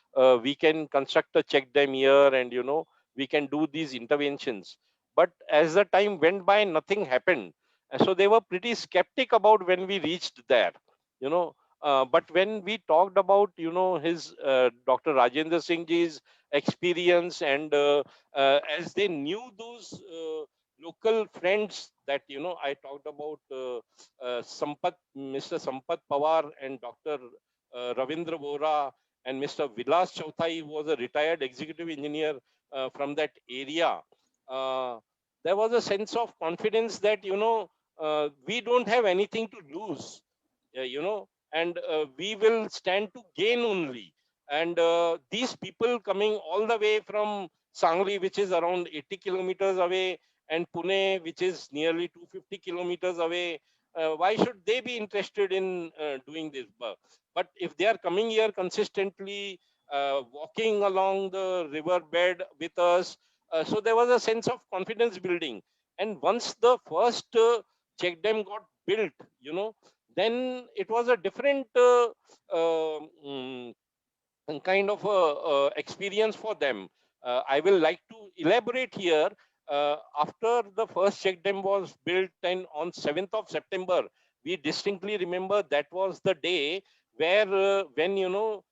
we can construct a check dam here, and we can do these interventions. But as the time went by, nothing happened. And so they were pretty skeptic about when we reached there, you know. But when we talked about, you know, his Dr. Rajendra Singh ji's experience, and as they knew those local friends that, you know, I talked about, Mr. Sampat Pawar and Dr. Ravindra Vora and Mr. Vilas Chauthai, who was a retired executive engineer from that area. There was a sense of confidence that, you know, we don't have anything to lose, you know, and we will stand to gain only. And these people coming all the way from Sangli, which is around 80 kilometers away, and Pune, which is nearly 250 kilometers away, why should they be interested in doing this? But if they are coming here consistently, walking along the river bed with us, so there was a sense of confidence building. And once the first check dam got built, you know, then it was a different kind of experience for them. I will like to elaborate here. After the first check dam was built, and on 7th of September, we distinctly remember that was the day where, when, you know,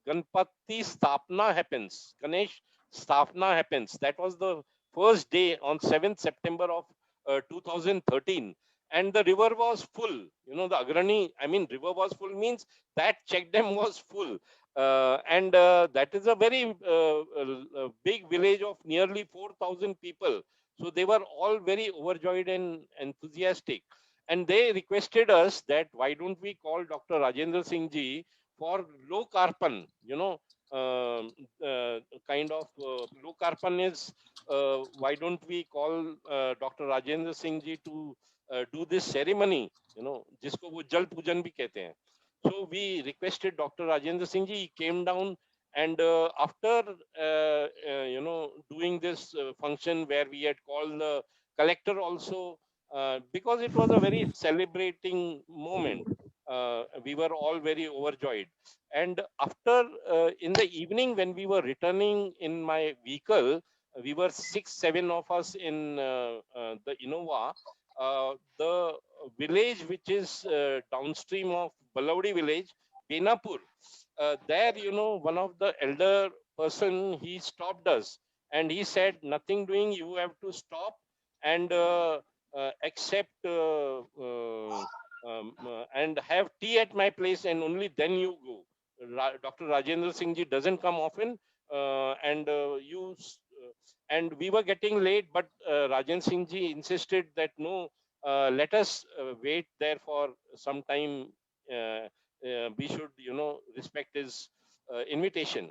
Ganpati Sthapna happens, Ganesh Sthapna happens. That was the first day on 7th September of 2013. And the river was full. You know, the Agrani, I mean, river was full means that check dam was full. And that is a very big village of nearly 4,000 people. So they were all very overjoyed and enthusiastic. And they requested us that why don't we call Dr. Rajendra Singh ji for Lokarpan, you know, kind of Lokarpan is, why don't we call Dr. Rajendra Singh ji to do this ceremony, you know, जिसको वो जल पूजन भी कहते हैं. So we requested Dr. Rajendra Singh ji. He came down, and after you know, doing this function where we had called the collector also, because it was a very celebrating moment. We were all very overjoyed. And after, in the evening, when we were returning in my vehicle, we were 6-7 of us in the Innova. The village which is downstream of Balaudi village, Benapur, there, you know, one of the elder person, he stopped us and he said, nothing doing, you have to stop and accept and have tea at my place, and only then you go. Dr. Rajendra Singh ji doesn't come often, and and we were getting late, but Rajendra Singh ji insisted that no, let us wait there for some time. We should, you know, respect his invitation.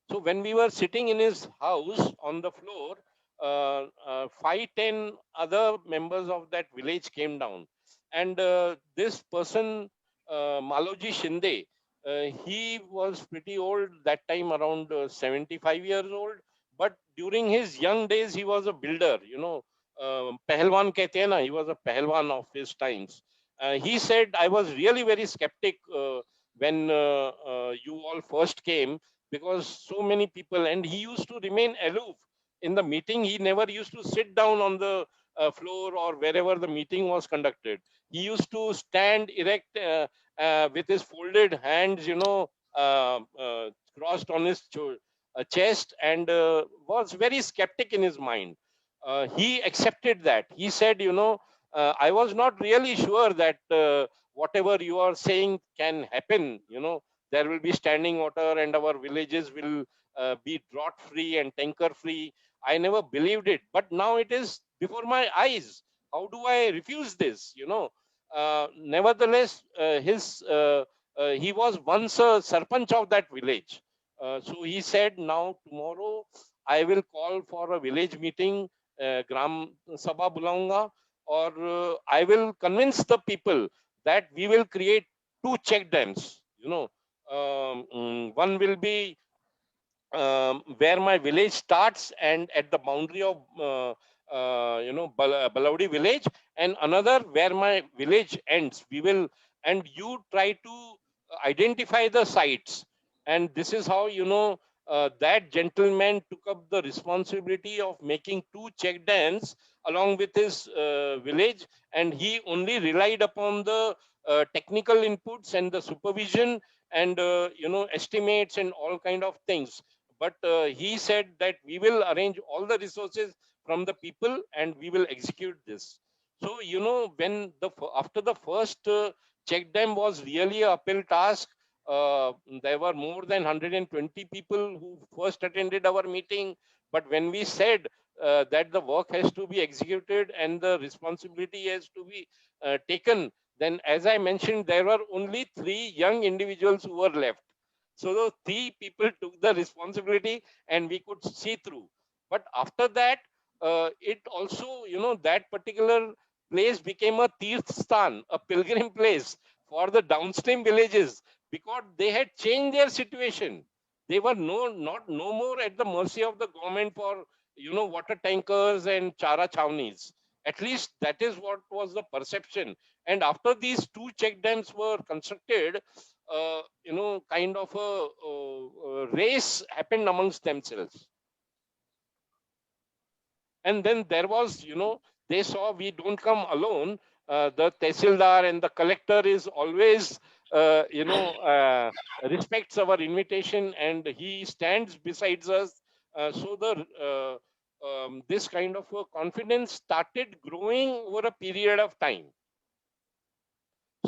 So when we were sitting in his house on the floor, 5-10 other members of that village came down, and this person, Maloji Shinde, he was pretty old that time, around 75 years old. But during his young days, he was a builder. You know, Pehelwan kehte hain na, he was a Pehelwan of his times. He said, I was really very skeptic when you all first came, because so many people, and he used to remain aloof in the meeting. He never used to sit down on the floor or wherever the meeting was conducted. He used to stand erect with his folded hands, you know, crossed on his chest, and was very skeptic in his mind. He accepted that. He said, you know, I was not really sure that whatever you are saying can happen. You know, there will be standing water and our villages will be drought free and tanker free. I never believed it, but now it is before my eyes. How do I refuse this? You know, nevertheless, he was once a sarpanch of that village. So he said, now tomorrow I will call for a village meeting, Gram Sabha bulaunga, or I will convince the people that we will create 2 check dams. You know, one will be where my village starts and at the boundary of you know, Balaudi village, and another where my village ends. We will, and you try to identify the sites, and this is how, you know, that gentleman took up the responsibility of making 2 check dams along with his village, and he only relied upon the technical inputs and the supervision and estimates and all kind of things. But he said that we will arrange all the resources from the people and we will execute this. So when after the first check dam was really a uphill task. There were more than 120 people who first attended our meeting. But when we said that the work has to be executed and the responsibility has to be taken, then as I mentioned, there were only 3 young individuals who were left. So those 3 people took the responsibility and we could see through. But after that, it also, that particular place became a Tirth a pilgrim place for the downstream villages, because they had changed their situation. They were no more at the mercy of the government for water tankers and chara chawnis. At least that is what was the perception. And after these 2 check dams were constructed, kind of a race happened amongst themselves. And then there was, they saw we don't come alone. The tehsildar and the collector is always, respects our invitation and he stands besides us. So this kind of a confidence started growing over a period of time.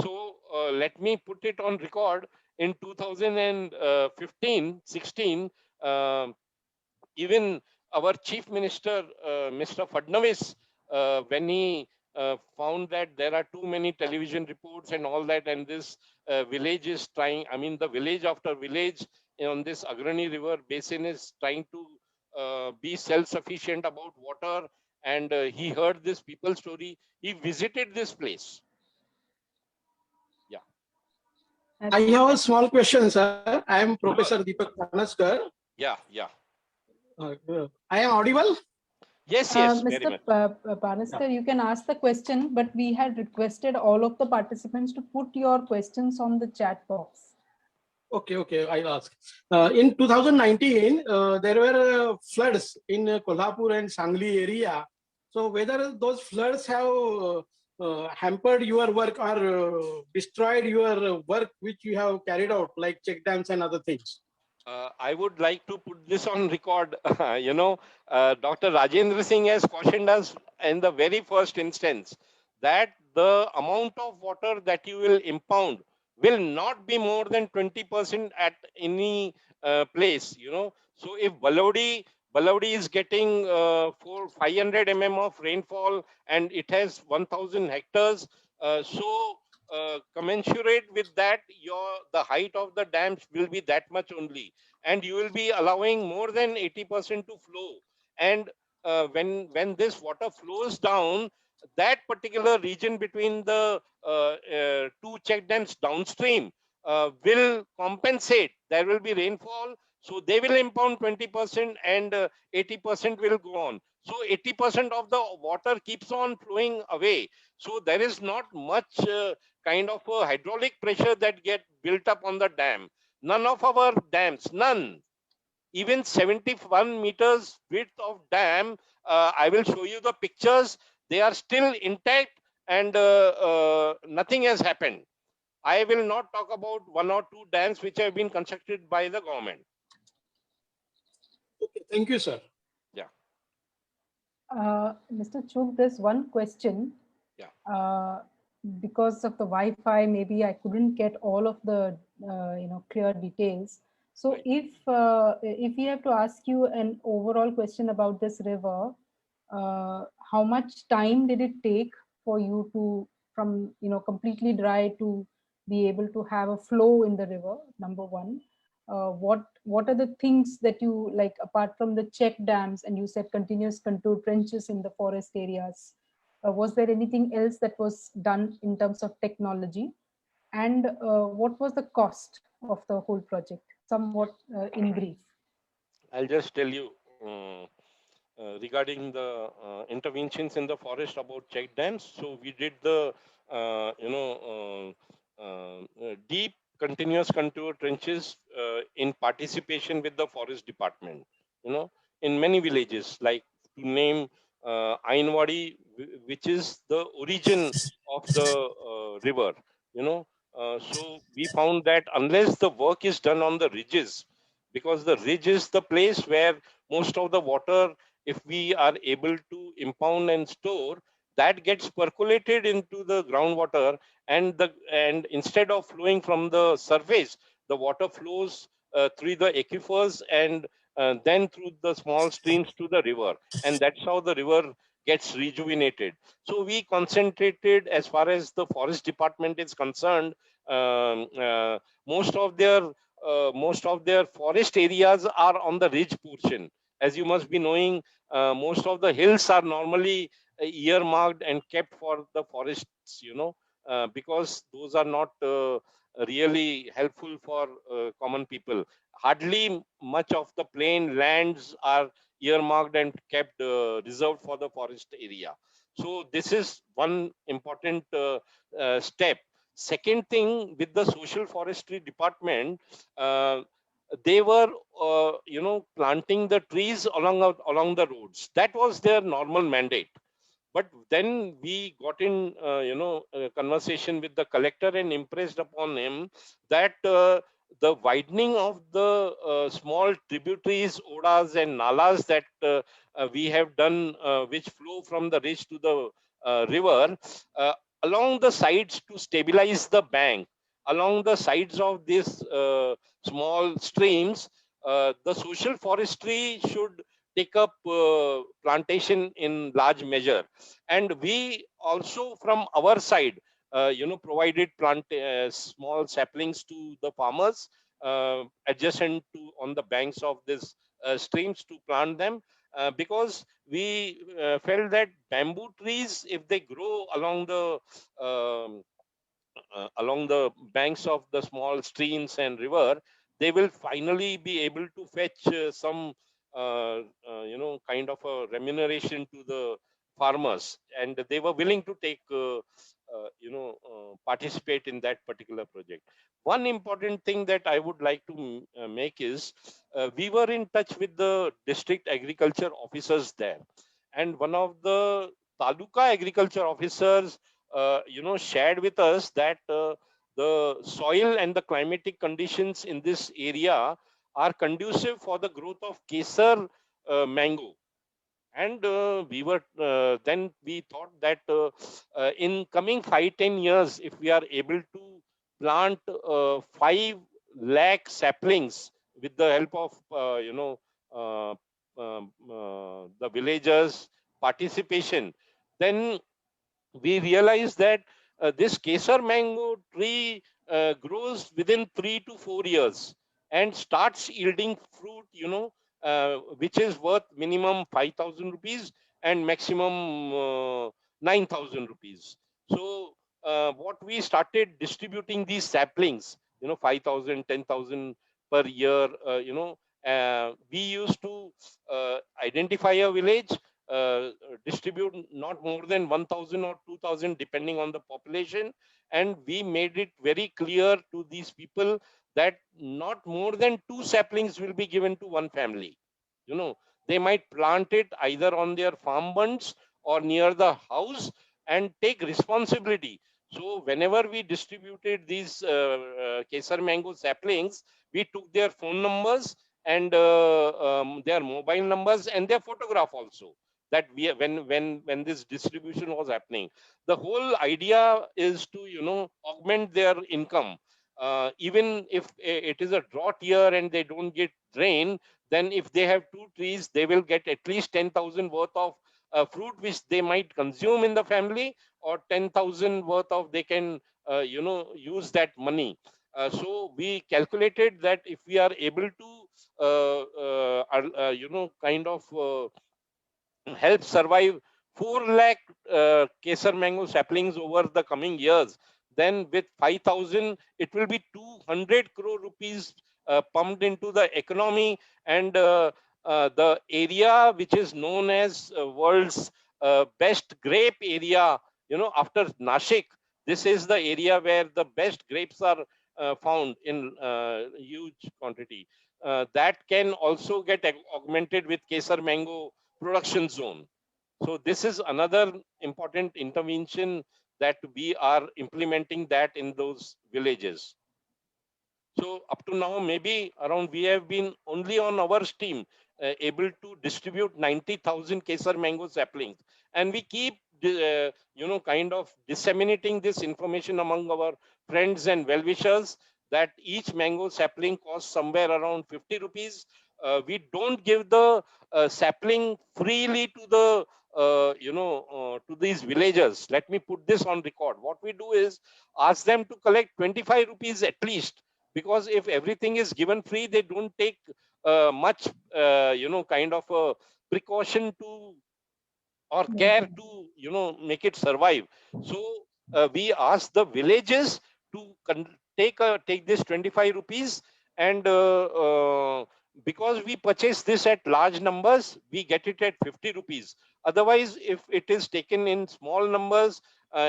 So let me put it on record. In 2015, 16, even our chief minister, Mr. Fadnavis, when he found that there are too many television reports and all that, and this village is trying, the village after village on this Agrani River basin is trying to be self-sufficient about water, and he heard this people's story. He visited this place. Yeah. I have a small question, sir. I am Professor Deepak Panaskar. Yeah. I am audible? Yes, Mr. very much. Panaskar, you can ask the question, but we had requested all of the participants to put your questions on the chat box. Okay, I'll ask. In 2019, there were floods in Kolhapur and Sangli area. So whether those floods have hampered your work or destroyed your work which you have carried out, like check dams and other things? I would like to put this on record. Dr. Rajendra Singh has cautioned us in the very first instance that the amount of water that you will impound will not be more than 20% at any place. So if Balodi is getting 500 mm of rainfall and it has 1,000 hectares, commensurate with that, the height of the dams will be that much only, and you will be allowing more than 80% to flow. And when this water flows down, that particular region between the 2 check dams downstream will compensate. There will be rainfall, so they will impound 20% and 80% will go on. So 80% of the water keeps on flowing away. So there is not much kind of a hydraulic pressure that get built up on the dam. None of our dams, none, even 71 meters width of dam, I will show you the pictures, they are still intact and nothing has happened. I will not talk about 1 or 2 dams which have been constructed by the government. Okay, thank you, sir. Yeah. Mr. Chugh, there's one question. Yeah. Because of the Wi-Fi, maybe I couldn't get all of the clear details. So Right. if we have to ask you an overall question about this river, how much time did it take for you to, from completely dry to be able to have a flow in the river? Number one. What are the things that you like apart from the check dams, and you said continuous contour trenches in the forest areas? Was there anything else that was done in terms of technology? And what was the cost of the whole project? Somewhat in brief. I'll just tell you regarding the interventions in the forest about check dams. So we did the deep continuous contour trenches in participation with the forest department. In many villages, like to name Ainwadi, which is the origin of the river. So we found that unless the work is done on the ridges, because the ridge is the place where most of the water, if we are able to impound and store, that gets percolated into the groundwater, and instead of flowing from the surface, the water flows through the aquifers and then through the small streams to the river, and that's how the river gets rejuvenated. So we concentrated, as far as the forest department is concerned, um, uh, most of their most of their forest areas are on the ridge portion. As you must be knowing, most of the hills are normally earmarked and kept for the forests, because those are not really helpful for common people. Hardly much of the plain lands are earmarked and kept reserved for the forest area. So this is one important step. Second thing, with the social forestry department, uh, they were planting the trees along the roads. That was their normal mandate. But then we got in conversation with the collector and impressed upon him that the widening of the small tributaries, odas and nalas that we have done, which flow from the ridge to the river, uh, along the sides, to stabilize the bank along the sides of these small streams, the social forestry should take up plantation in large measure. And we also, from our side, provided small saplings to the farmers adjacent to, on the banks of this streams, to plant them, because we felt that bamboo trees, if they grow um, along the banks of the small streams and river, they will finally be able to fetch some kind of a remuneration to the farmers, and they were willing to take participate in that particular project. One important thing that I would like to make is, we were in touch with the district agriculture officers there, and one of the taluka agriculture officers shared with us that the soil and the climatic conditions in this area are conducive for the growth of kesar mango. And we were then we thought that in coming 5-10 years, if we are able to plant 5 lakh saplings with the help of uh, the villagers participation, then we realize that this kesar mango tree grows within 3 to 4 years and starts yielding fruit, which is worth minimum 5,000 rupees and maximum 9,000 rupees. So what we started distributing these saplings, 5,000, 10,000 per year, we used to identify a village, uh, distribute not more than 1,000 or 2,000 depending on the population, and we made it very clear to these people that not more than 2 saplings will be given to one family. They might plant it either on their farm bunds or near the house and take responsibility. So whenever we distributed these kesar mango saplings, we took their phone numbers and their mobile numbers and their photograph also, that we, when this distribution was happening. The whole idea is to augment their income, even if it is a drought year and they don't get rain. Then if they have 2 trees, they will get at least 10,000 worth of fruit which they might consume in the family, or 10,000 worth of, they can use that money. So we calculated that if we are able to kind of help survive 4 lakh kesar mango saplings over the coming years, then with 5,000, it will be 200 crore rupees pumped into the economy. And the area which is known as world's best grape area, after Nashik, this is the area where the best grapes are found in huge quantity, that can also get augmented with Kesar mango production zone. So this is another important intervention that we are implementing that in those villages. So up to now, maybe around we have been only on our team able to distribute 90,000 Kesar mango saplings, and we keep kind of disseminating this information among our friends and well-wishers that each mango sapling costs somewhere around 50 rupees. We don't give the sapling freely to the to these villagers. Let me put this on record. What we do is ask them to collect 25 rupees at least, because if everything is given free, they don't take much kind of a precaution to or care to make it survive. So we ask the villages to take this 25 rupees, and because we purchase this at large numbers, we get it at 50 rupees. Otherwise, if it is taken in small numbers,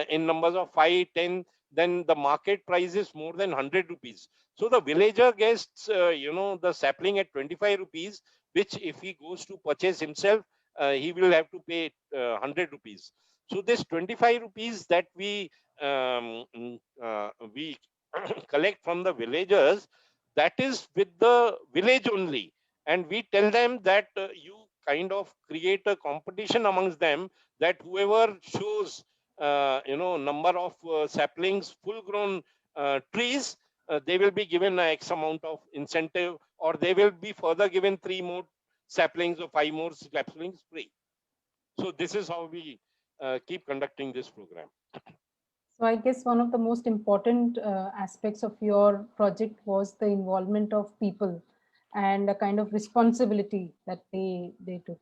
in numbers of 5, 10, then the market price is more than 100 rupees. So the villager gets the sapling at 25 rupees, which if he goes to purchase himself, he will have to pay 100 rupees. So this 25 rupees that we collect from the villagers, that is with the village only, and we tell them that you kind of create a competition amongst them, that whoever shows number of saplings, full grown trees, they will be given a X amount of incentive, or they will be further given 3 more saplings or 5 more saplings free. So this is how we keep conducting this program. So I guess one of the most important aspects of your project was the involvement of people and a kind of responsibility that they took.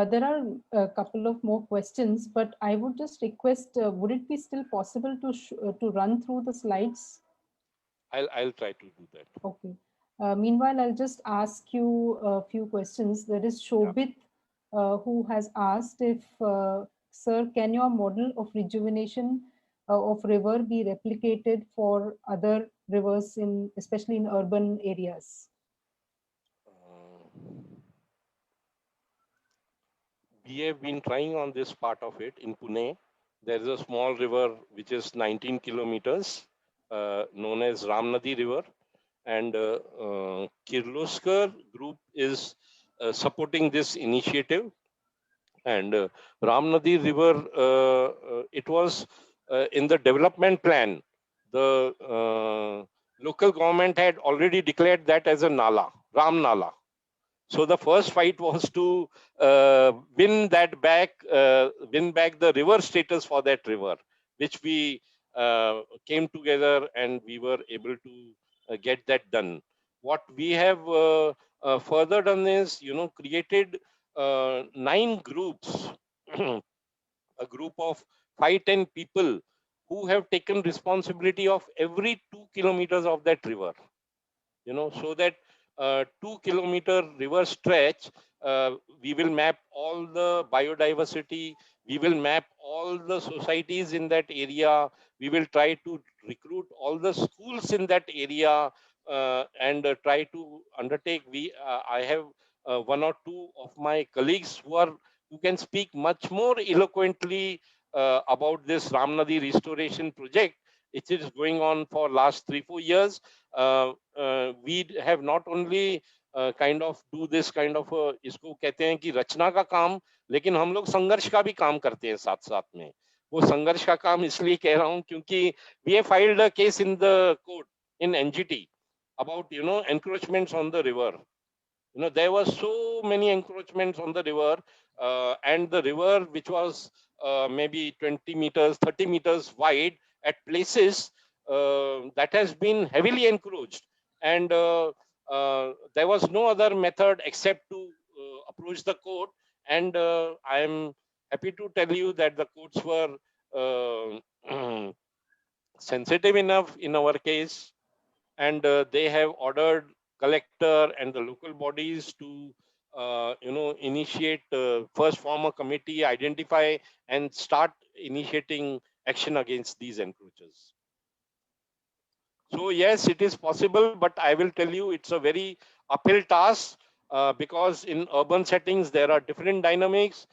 There are a couple of more questions, but I would just request, would it be still possible to run through the slides? I'll try to do that. Okay. Meanwhile, I'll just ask you a few questions. There is Shobit who has asked if, sir, can your model of rejuvenation of river be replicated for other rivers, especially in urban areas? We have been trying on this part of it in Pune. There is a small river which is 19 kilometers, known as Ramnadi River, and Kirloskar group is supporting this initiative. And Ramnadi River, it was in the development plan. The local government had already declared that as a Nala, Ram Nala. So the first fight was to win back the river status for that river, which we came together and we were able to get that done. What we have further done is, created 9 groups, a group of 5-10 people who have taken responsibility of every 2 kilometers of that river, so that 2-kilometer river stretch, we will map all the biodiversity, we will map all the societies in that area, we will try to recruit all the schools in that area, and try to undertake. I have 1 or 2 of my colleagues who can speak much more eloquently about this Ramnadi restoration project. It is going on for last 3-4 years. We have not only kind of do this kind of इसको कहते हैं कि रचना का काम, लेकिन हम लोग संघर्ष का भी काम करते हैं साथ साथ में. वो संघर्ष का काम इसलिए कह रहा हूं क्योंकि we have filed a case in the court in NGT about encroachments on the river. There were so many encroachments on the river, and the river, which was maybe 20 meters, 30 meters wide at places, that has been heavily encroached. And there was no other method except to approach the court. And I am happy to tell you that the courts were sensitive enough in our case, and they have ordered collector and the local bodies to initiate, first form a committee, identify and start initiating action against these encroachers. So yes, it is possible, but I will tell you it's a very uphill task because in urban settings there are different dynamics.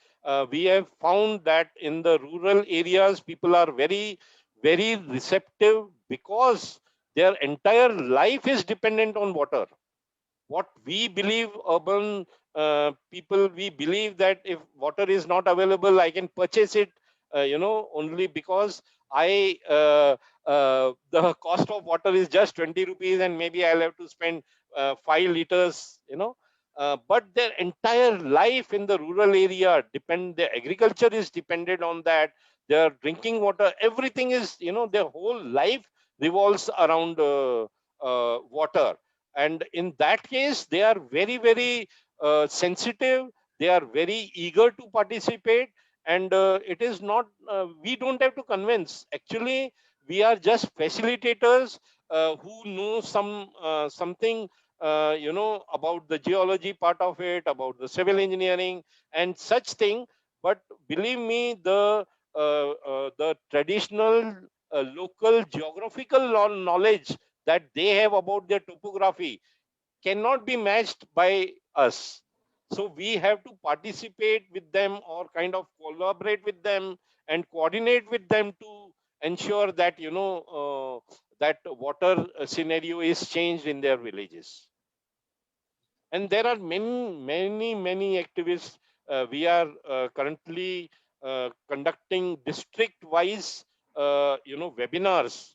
We have found that in the rural areas, people are very, very receptive because their entire life is dependent on water. What we believe, urban people, we believe that if water is not available, I can purchase it, only because the cost of water is just 20 rupees and maybe I'll have to spend 5 liters, but their entire life in the rural area their agriculture is dependent on that. Their drinking water, everything is, their whole life revolves around water. And in that case they are very, very sensitive, they are very eager to participate. And it is not we don't have to convince, actually we are just facilitators who know something about the geology part of it, about the civil engineering and such thing. But believe me, the traditional local geographical knowledge that they have about their topography cannot be matched by us. So we have to participate with them or kind of collaborate with them and coordinate with them to ensure that that water scenario is changed in their villages. And there are many, many, many activists. We are currently conducting district wise webinars.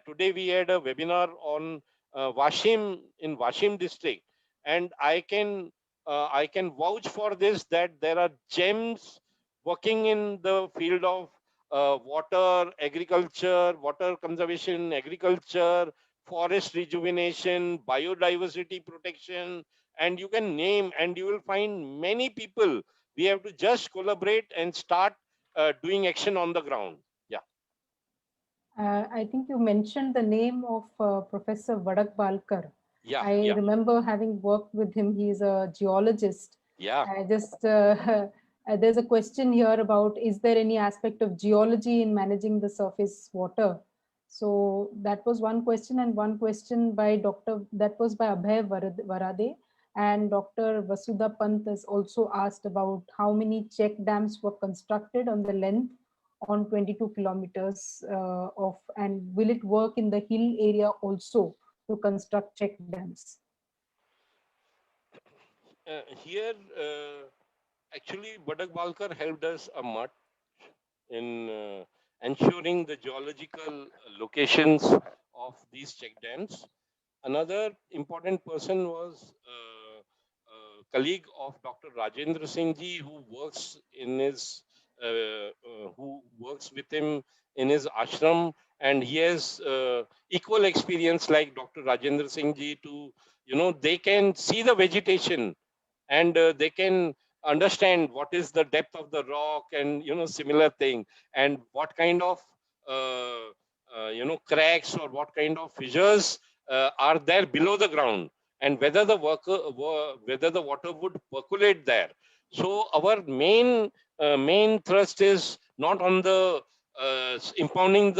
Today we had a webinar on Washim, in Washim district, and I can vouch for this that there are gems working in the field of water, agriculture, water conservation, agriculture, forest rejuvenation, biodiversity protection, and you can name, and you will find many people. We have to just collaborate and start doing action on the ground. Yeah. I think you mentioned the name of Professor Vadak Balkar. Yeah. I Yeah. remember having worked with him. He's a geologist. Yeah. I just there's a question here about, is there any aspect of geology in managing the surface water? So that was one question, and one question by that was by Abhay Varade, and Dr. Vasudha Pant has also asked about how many check dams were constructed on the length on 22 kilometers and will it work in the hill area also to construct check dams? Here, actually, Vadak Balkar helped us a much in ensuring the geological locations of these check dams. Another important person was a colleague of Dr. Rajendra Singh ji, who works with him in his ashram, and he has equal experience like Dr. Rajendra Singh ji to, they can see the vegetation and they can understand what is the depth of the rock and similar thing, and what kind of cracks or what kind of fissures are there below the ground, and whether the water would percolate there. So our main thrust is not on the impounding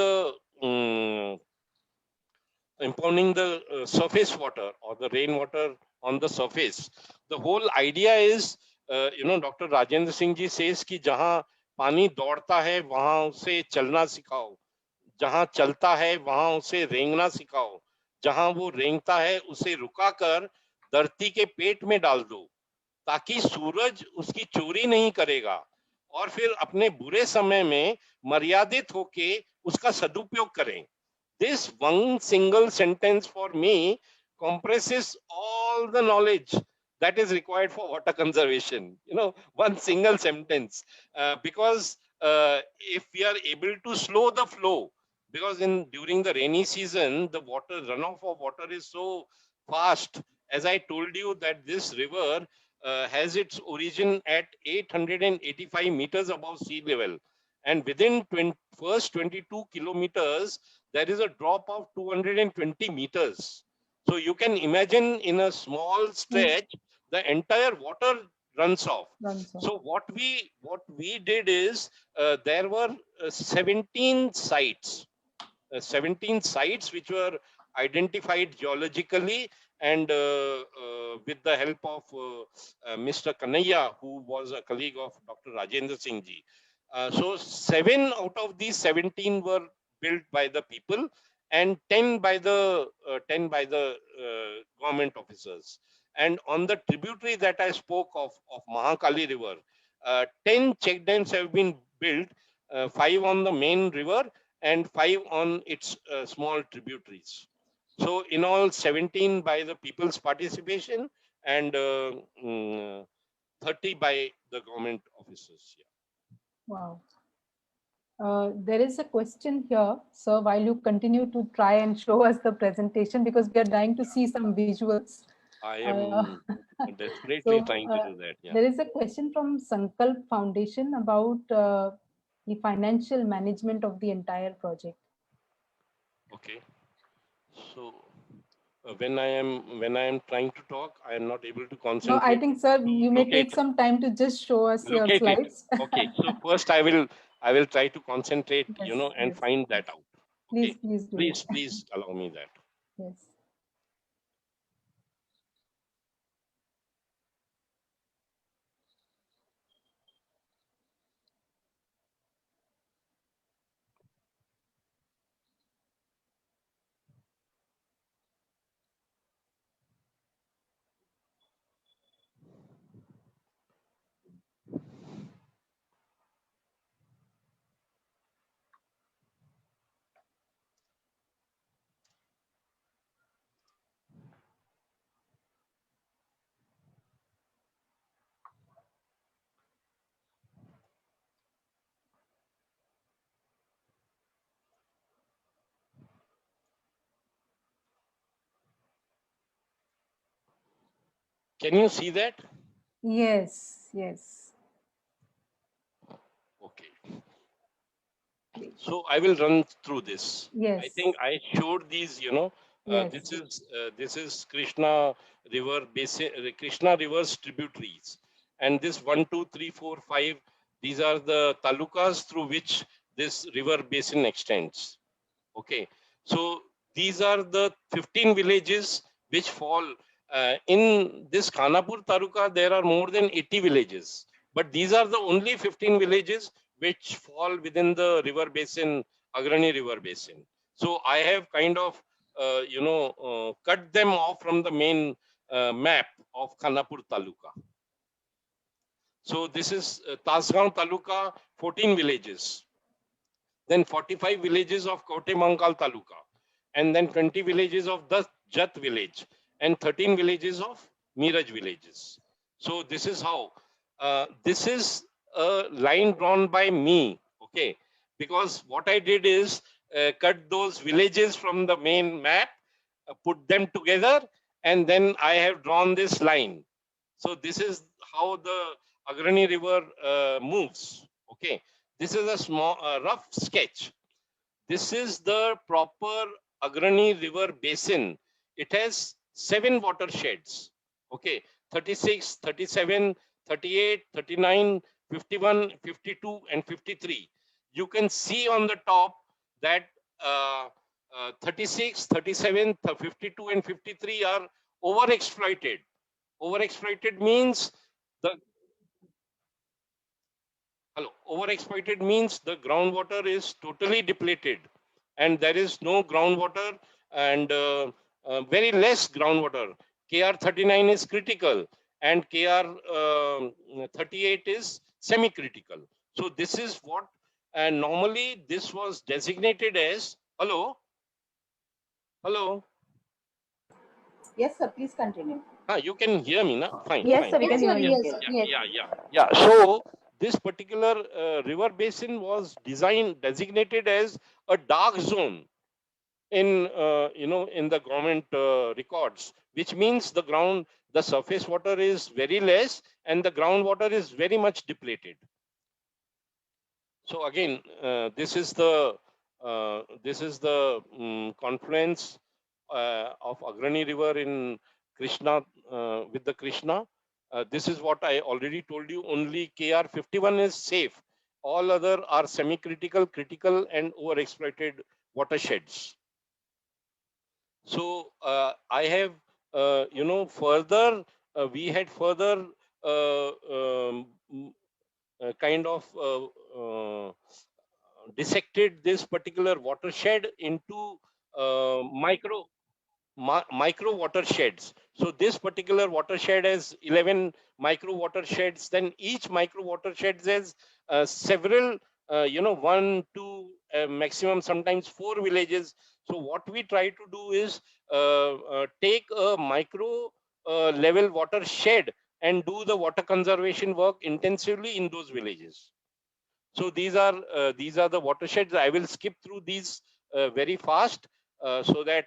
the surface water or the rainwater on the surface. The whole idea is, Dr. Rajendra Singh ji says कि जहाँ पानी दौड़ता है वहाँ उसे चलना सिखाओ, जहाँ चलता है वहाँ उसे रेंगना सिखाओ, जहाँ वो रेंगता है उसे रुका कर धरती के पेट में डाल दो, ताकि सूरज उसकी चोरी नहीं करेगा और फिर अपने बुरे समय में मर्यादित होके उसका सदुपयोग करें. This one single sentence for me compresses all the knowledge that is required for water conservation. One single sentence, because if we are able to slow the flow, because during the rainy season, the runoff of water is so fast. As I told you that this river has its origin at 885 meters above sea level. And within first 22 kilometers, there is a drop of 220 meters. So you can imagine in a small stretch, the entire water runs off. So what we did is there were 17 sites which were identified geologically, and with the help of Mr. Kanaya, who was a colleague of Dr. Rajendra Singh ji. So 7 out of these 17 were built by the people, and 10 by the government officers. And on the tributary that I spoke of Mahakali River, 10 check dams have been built, 5 on the main river and 5 on its small tributaries. So in all, 17 by the people's participation, and 30 by the government officers. Yeah. Wow. There is a question here, sir, while you continue to try and show us the presentation, because we are trying to see some visuals. I am desperately trying to do that. Yeah. There is a question from Sankalp Foundation about the financial management of the entire project. Okay. So when I am trying to talk, I am not able to concentrate. No, I think, sir, you may take some time to just show us your slides. Okay. So first I will try to concentrate, Yes, and yes. find that out. Okay? Please allow me that. Yes. Can you see that? Yes, yes. Okay. So I will run through this. Yes. I think I showed these, Yes. This is Krishna River basin, Krishna River's tributaries, and this 1, 2, 3, 4, 5. These are the talukas through which this river basin extends. Okay, so these are the 15 villages which fall in this Khanapur taluka. There are more than 80 villages, but these are the only 15 villages which fall within the river basin, Agrani River Basin. So I have kind of cut them off from the main map of Khanapur taluka. So this is Tasgaon taluka, 14 villages. Then 45 villages of Kote Mankal taluka, and then 20 villages of the Jat village, and 13 villages of Miraj villages. So this is how, this is a line drawn by me, okay? Because what I did is cut those villages from the main map, put them together, and then I have drawn this line. So this is how the Agrani River moves, okay? This is a small, rough sketch. This is the proper Agrani River Basin. It has 7 watersheds, okay? 36, 37, 38, 39, 51, 52, and 53. You can see on the top that 36, 37, 52, and 53 are overexploited. Overexploited means overexploited means the groundwater is totally depleted, and there is no groundwater, and very less groundwater. KR39 is critical, and KR38 is semi-critical. So this is what, and normally this was designated as, hello? Yes, sir, please continue. You can hear me, na? Fine. Yes, fine. sir, we can hear you. Yeah. So this particular river basin was designated as a dark zone in in the government records, which means the surface water is very less and the groundwater is very much depleted. So again, this is the confluence of Agrani River in Krishna with the Krishna. This is what I already told you. Only KR51 is safe. All other are semi-critical, critical, and overexploited watersheds. So I have, further, we had further kind of dissected this particular watershed into micro micro watersheds. So this particular watershed has 11 micro watersheds. Then each micro watershed has several, one, two, maximum sometimes four villages. So what we try to do is take a micro level watershed and do the water conservation work intensively in those villages. So these are the watersheds. I will skip through these very fast so that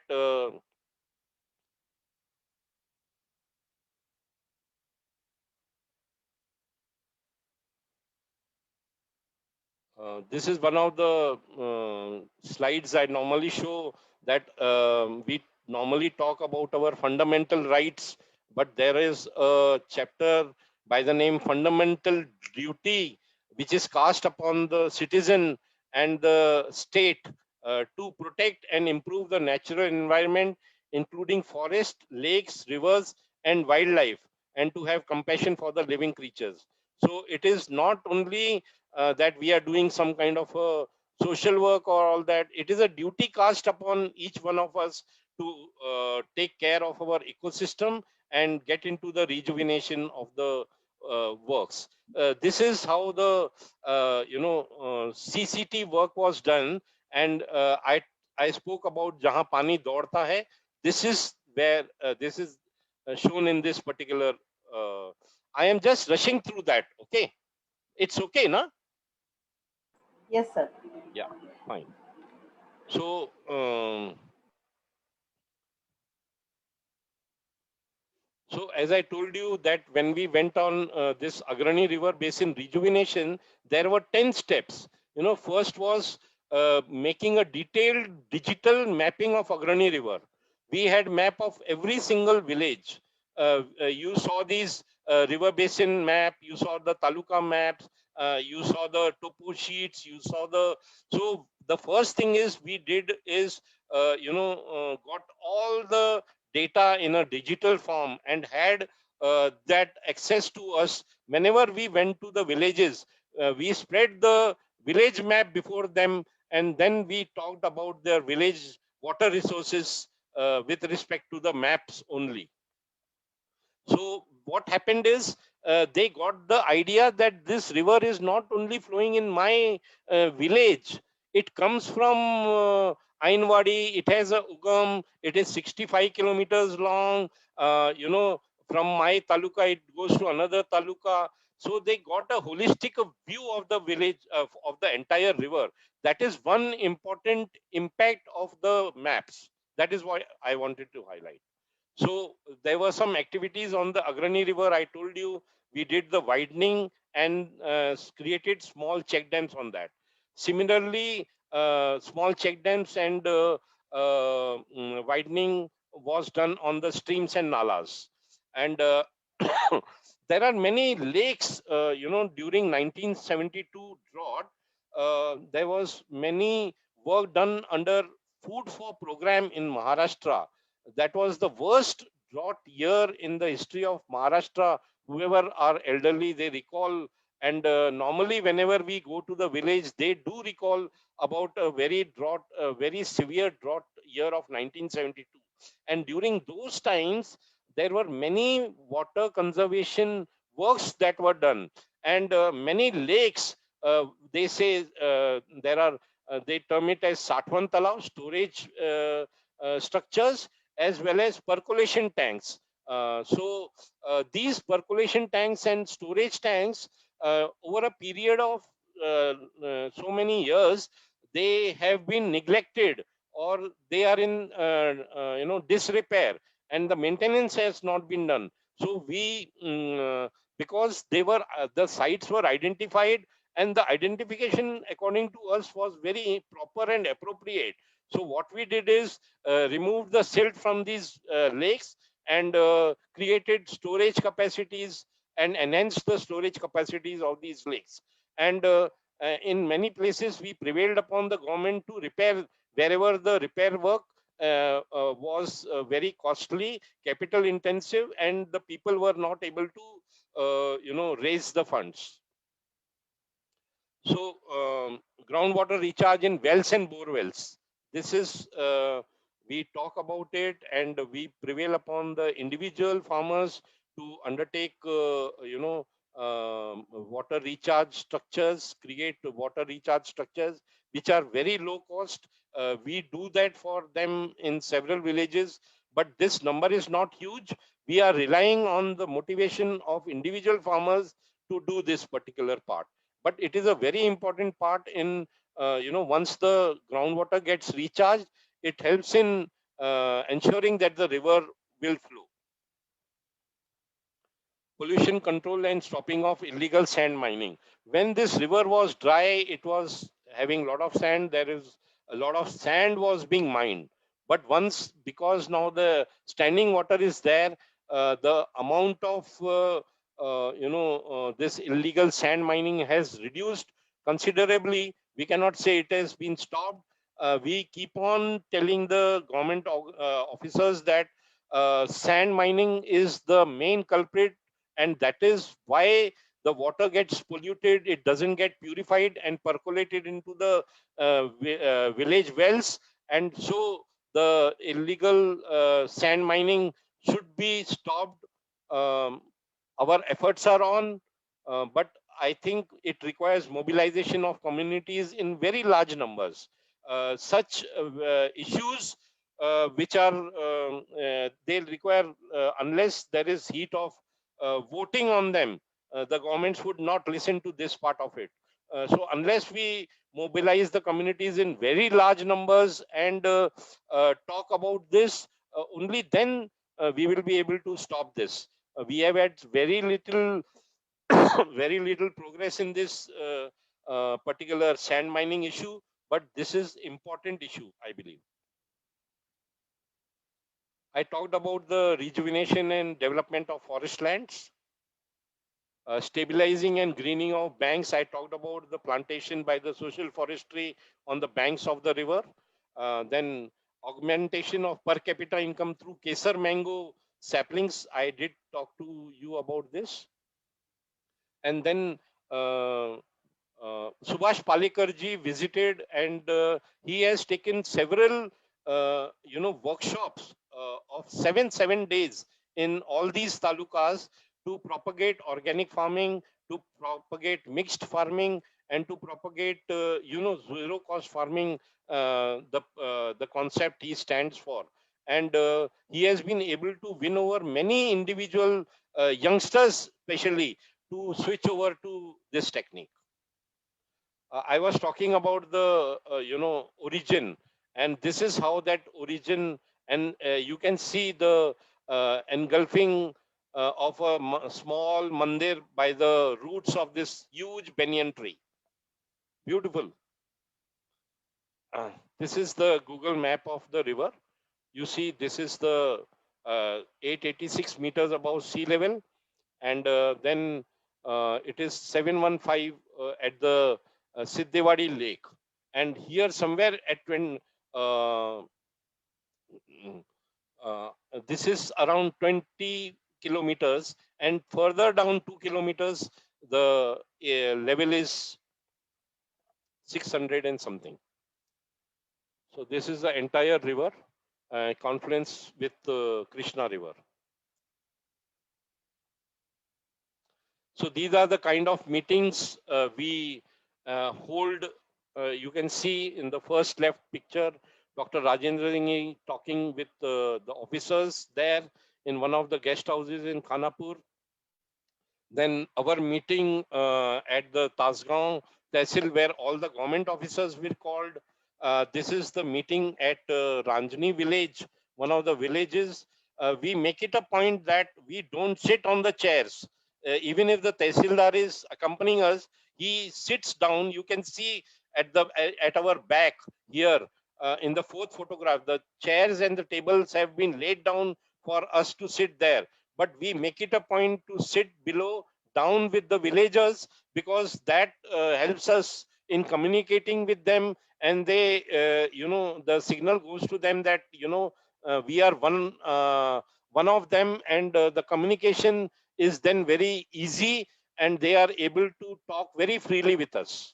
this is one of the slides I normally show, that we normally talk about our fundamental rights, but there is a chapter by the name Fundamental Duty, which is cast upon the citizen and the state to protect and improve the natural environment, including forest, lakes, rivers, and wildlife, and to have compassion for the living creatures. So it is not only that we are doing some kind of a social work or all that. It is a duty cast upon each one of us to take care of our ecosystem and get into the rejuvenation of the works. This is how the CCT work was done, and I spoke about jahan pani daudta hai. This is where this is shown in this particular. I am just rushing through that. Okay, it's okay, na? Yes, sir. Yeah, fine. So, so as I told you that when we went on this Agrani River Basin rejuvenation, there were 10 steps. First was making a detailed digital mapping of Agrani River. We had map of every single village. You saw these river basin map, you saw the taluka maps, you saw the topo sheets, you saw the, so the first thing is we did is, got all the data in a digital form and had that access to us whenever we went to the villages. We spread the village map before them, and then we talked about their village water resources with respect to the maps only. So what happened is they got the idea that this river is not only flowing in my village, it comes from Ainwadi, it has a Ugam, it is 65 kilometers long, from my taluka, it goes to another taluka. So they got a holistic view of the village, of the entire river. That is one important impact of the maps. That is why I wanted to highlight. So there were some activities on the Agrani River. I told you we did the widening and created small check dams on that. Similarly, small check dams and widening was done on the streams and nalas. And there are many lakes, during 1972 drought, there was many work done under Food for Program in Maharashtra. That was the worst drought year in the history of Maharashtra. Whoever are elderly, they recall. And normally, whenever we go to the village, they do recall about a very severe drought year of 1972. And during those times, there were many water conservation works that were done, and many lakes. They say there are. They term it as Satwan Talav, storage structures, as well as percolation tanks. These percolation tanks and storage tanks, over a period of so many years, they have been neglected, or they are in disrepair, and the maintenance has not been done. So because they were the sites were identified, and the identification according to us was very proper and appropriate. So what we did is removed the silt from these lakes and created storage capacities and enhanced the storage capacities of these lakes. And in many places, we prevailed upon the government to repair wherever the repair work was very costly, capital intensive, and the people were not able to raise the funds. So groundwater recharge in wells and bore wells. This is we talk about it, and we prevail upon the individual farmers to undertake water recharge structures, create water recharge structures which are very low cost. We do that for them in several villages, but this number is not huge. We are relying on the motivation of individual farmers to do this particular part, but it is a very important part in once the groundwater gets recharged, it helps in ensuring that the river will flow. Pollution control and stopping of illegal sand mining. When this river was dry, it was having a lot of sand. There is a lot of sand was being mined, but once, because now the standing water is there, the amount of this illegal sand mining has reduced considerably. We cannot say it has been stopped. We keep on telling the government officers that sand mining is the main culprit, and that is why the water gets polluted. It doesn't get purified and percolated into the village wells, and so the illegal sand mining should be stopped. Our efforts are on, but I think it requires mobilization of communities in very large numbers. Such issues which are they require, unless there is heat of voting on them, the governments would not listen to this part of it. So unless we mobilize the communities in very large numbers and talk about this, only then we will be able to stop this. We have had very little very little progress in this particular sand mining issue, but this is important issue, I believe. I talked about the rejuvenation and development of forest lands. Stabilizing and greening of banks. I talked about the plantation by the social forestry on the banks of the river. Then augmentation of per capita income through Kesar mango saplings. I did talk to you about this. And then Subhash Palekarji visited, and he has taken several workshops of seven days in all these talukas to propagate organic farming, to propagate mixed farming, and to propagate zero cost farming, the concept he stands for. And he has been able to win over many individual youngsters, especially, to switch over to this technique. I was talking about the origin, and this is how that origin, and you can see the engulfing of a small mandir by the roots of this huge banyan tree. Beautiful. This is the Google map of the river. You see, this is the 886 meters above sea level, and then it is 715 at the Siddewadi Lake, and here somewhere at when this is around 20 kilometers, and further down 2 kilometers the level is 600 and something. So this is the entire river confluence with Krishna River. So these are the kind of meetings we hold. You can see in the first left picture, Dr. Rajendra Singh talking with the officers there in one of the guest houses in Khanapur. Then our meeting at the Tasgaon Tehsil, where all the government officers were called. This is the meeting at Ranjani village, one of the villages. We make it a point that we don't sit on the chairs. Even if the Tehsildar is accompanying us, he sits down. You can see at our back here in the fourth photograph, the chairs and the tables have been laid down for us to sit there. But we make it a point to sit below, down with the villagers, because that helps us in communicating with them and they, the signal goes to them that, we are one of them, and the communication is then very easy, and they are able to talk very freely with us.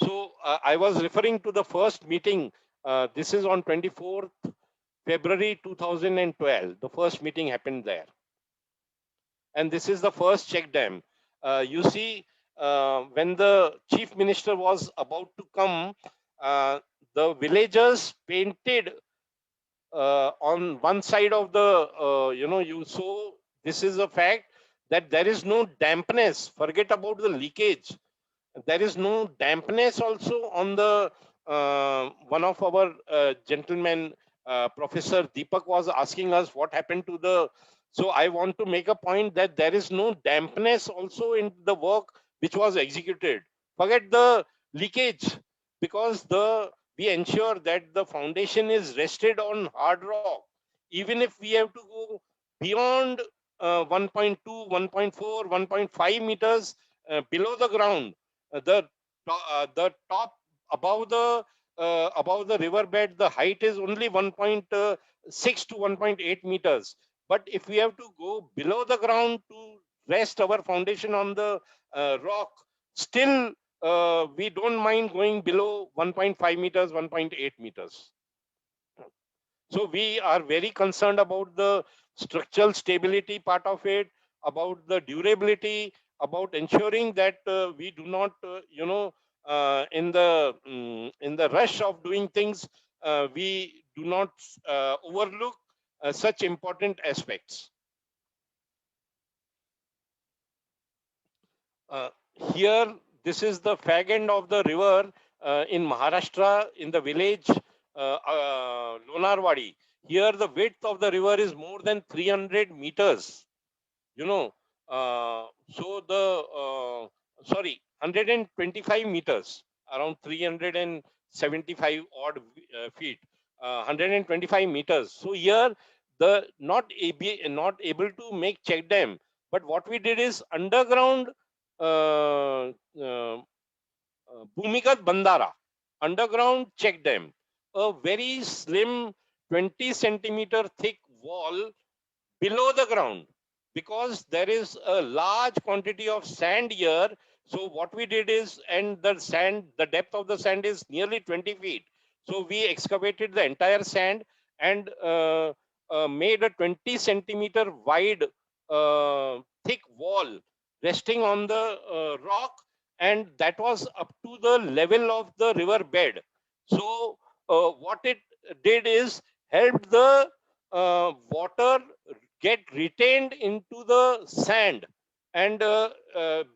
So I was referring to the first meeting. This is on 24th February 2012. The first meeting happened there. And this is the first check dam. You see, when the chief minister was about to come, the villagers painted on one side of the, you saw, this is a fact that there is no dampness. Forget about the leakage. There is no dampness also on the, one of our gentlemen, Professor Deepak was asking us what happened to the, so I want to make a point that there is no dampness also in the work which was executed. Forget the leakage, because we ensure that the foundation is rested on hard rock. Even if we have to go beyond 1.2, 1.4, 1.5 meters below the ground, the top above the riverbed, the height is only 1.6 to 1.8 meters. But if we have to go below the ground to rest our foundation on the rock, still we don't mind going below 1.5 meters, 1.8 meters. So we are very concerned about the structural stability part of it, about the durability, about ensuring that we do not, in the rush of doing things, we do not overlook such important aspects. Here, this is the fag end of the river in Maharashtra, in the village Lonarwadi. Here, the width of the river is more than 300 meters. So the, sorry, 125 meters, around 375 odd feet, 125 meters. So here, the not able to make check dam, but what we did is underground Bhumigat Bandara, underground check dam, a very slim 20 centimeter thick wall below the ground, because there is a large quantity of sand here. So what we did is, and the depth of the sand is nearly 20 feet. So we excavated the entire sand and made a 20 centimeter wide thick wall resting on the rock, and that was up to the level of the river bed. So what it did is helped the water get retained into the sand, and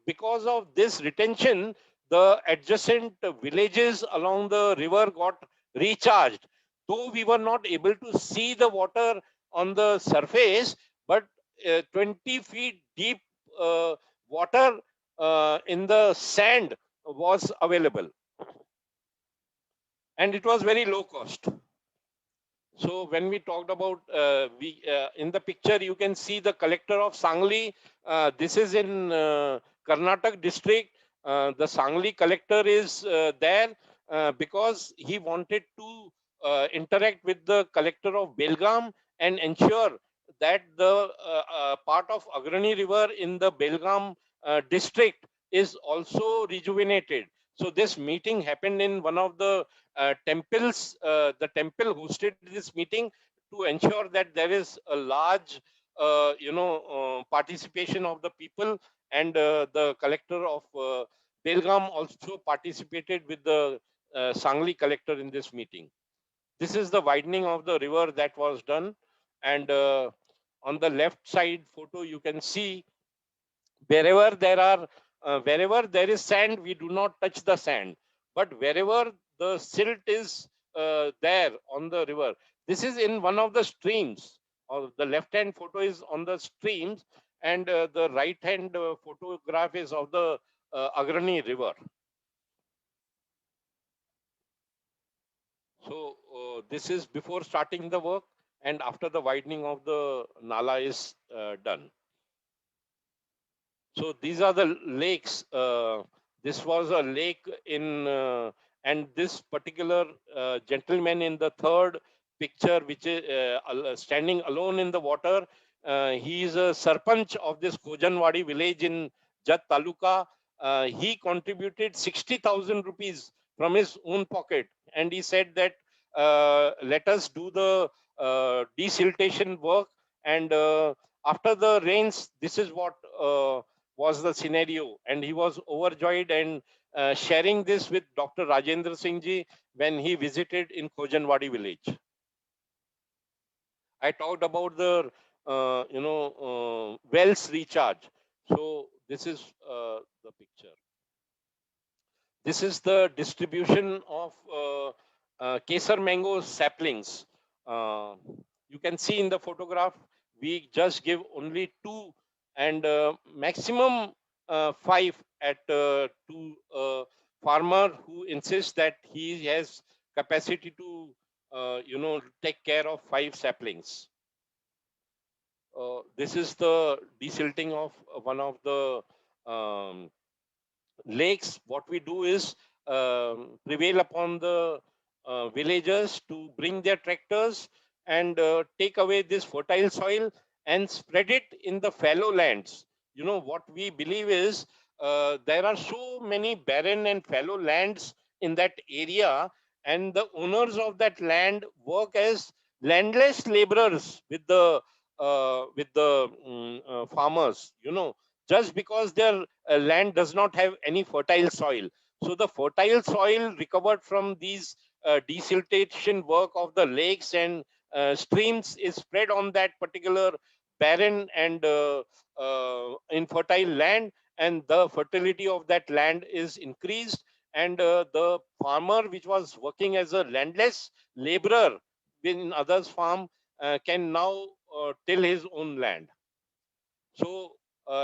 because of this retention, the adjacent villages along the river got recharged. Though we were not able to see the water on the surface, but 20 feet deep water in the sand was available, and it was very low cost. So when we talked about, in the picture, you can see the collector of Sangli. This is in Karnataka district. The Sangli collector is there because he wanted to interact with the collector of Belgaum and ensure that the part of Agrani river in the Belgaum district is also rejuvenated. So this meeting happened in one of the temples. The temple hosted this meeting to ensure that there is a large participation of the people, and the collector of Belgaum also participated with the Sangli collector in this meeting. This is the widening of the river that was done, and on the left side photo you can see wherever there is sand, we do not touch the sand, but wherever the silt is there on the river, this is in one of the streams, or the left hand photo is on the streams, and the right hand photograph is of the Agrani river. So this is before starting the work and after the widening of the Nala is done. So these are the lakes. This was a lake in And this particular gentleman in the third picture, which is standing alone in the water, he is a sarpanch of this Kojanwadi village in Jat Taluka. He contributed 60,000 rupees from his own pocket, and he said that let us do the desiltation work, and after the rains, this is what was the scenario, and he was overjoyed and sharing this with Dr. Rajendra Singh ji when he visited in Kojanwadi village. I talked about the wells recharge. So this is the picture. This is the distribution of Kesar mango saplings. You can see in the photograph, we just give only 2 and maximum 5 at to farmer who insists that he has capacity to take care of 5 saplings. This is the desilting of one of the lakes. What we do is prevail upon the villagers to bring their tractors and take away this fertile soil and spread it in the fallow lands. What we believe is there are so many barren and fallow lands in that area, and the owners of that land work as landless laborers with the farmers, just because their land does not have any fertile soil. So the fertile soil recovered from these desiltation work of the lakes and streams is spread on that particular barren and infertile land, and the fertility of that land is increased, and the farmer which was working as a landless laborer in others farm can now till his own land. So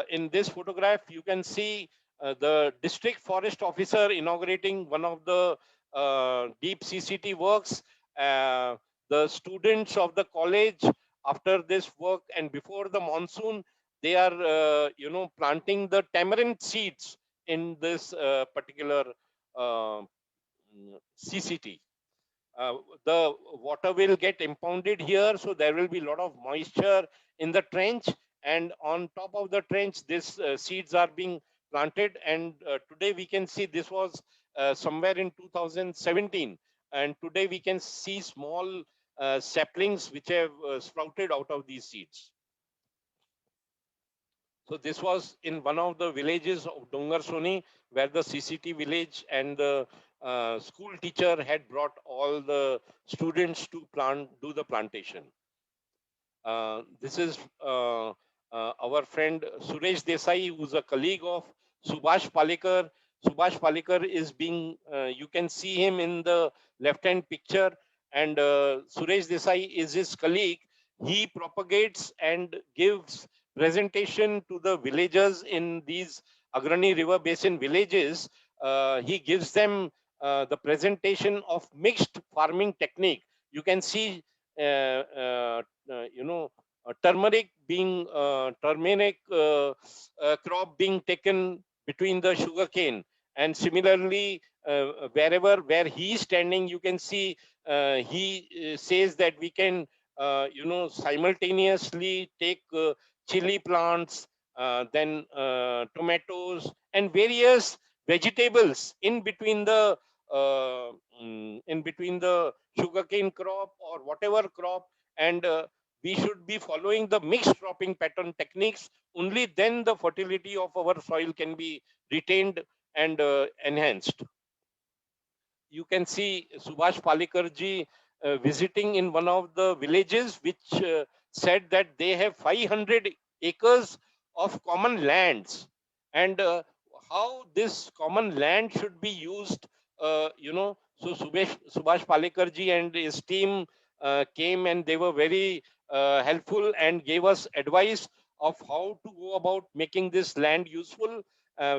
in this photograph, you can see the district forest officer inaugurating one of the deep CCT works. The students of the college, after this work and before the monsoon, they are planting the tamarind seeds in this particular CCT. The water will get impounded here, so there will be a lot of moisture in the trench, and on top of the trench these seeds are being planted. And today we can see this was somewhere in 2017, and today we can see small saplings which have sprouted out of these seeds. So this was in one of the villages of Dongar Soni, where the CCT village and the school teacher had brought all the students to do the plantation. This is our friend Suresh Desai, who's a colleague of Subhash Palekar. Subhash Palekar is being, you can see him in the left-hand picture, and Suresh Desai is his colleague. He propagates and gives presentation to the villagers in these Agrani River Basin villages. He gives them the presentation of mixed farming technique. You can see turmeric crop being taken between the sugar cane, and similarly where he is standing, you can see he says that we can simultaneously take chili plants, then tomatoes and various vegetables in between the sugarcane crop or whatever crop, and we should be following the mixed cropping pattern techniques. Only then the fertility of our soil can be retained and enhanced. You can see Subhash Palekarji visiting in one of the villages, which said that they have 500 acres of common lands, and how this common land should be used, So Subhash Palekarji and his team came, and they were very helpful and gave us advice of how to go about making this land useful,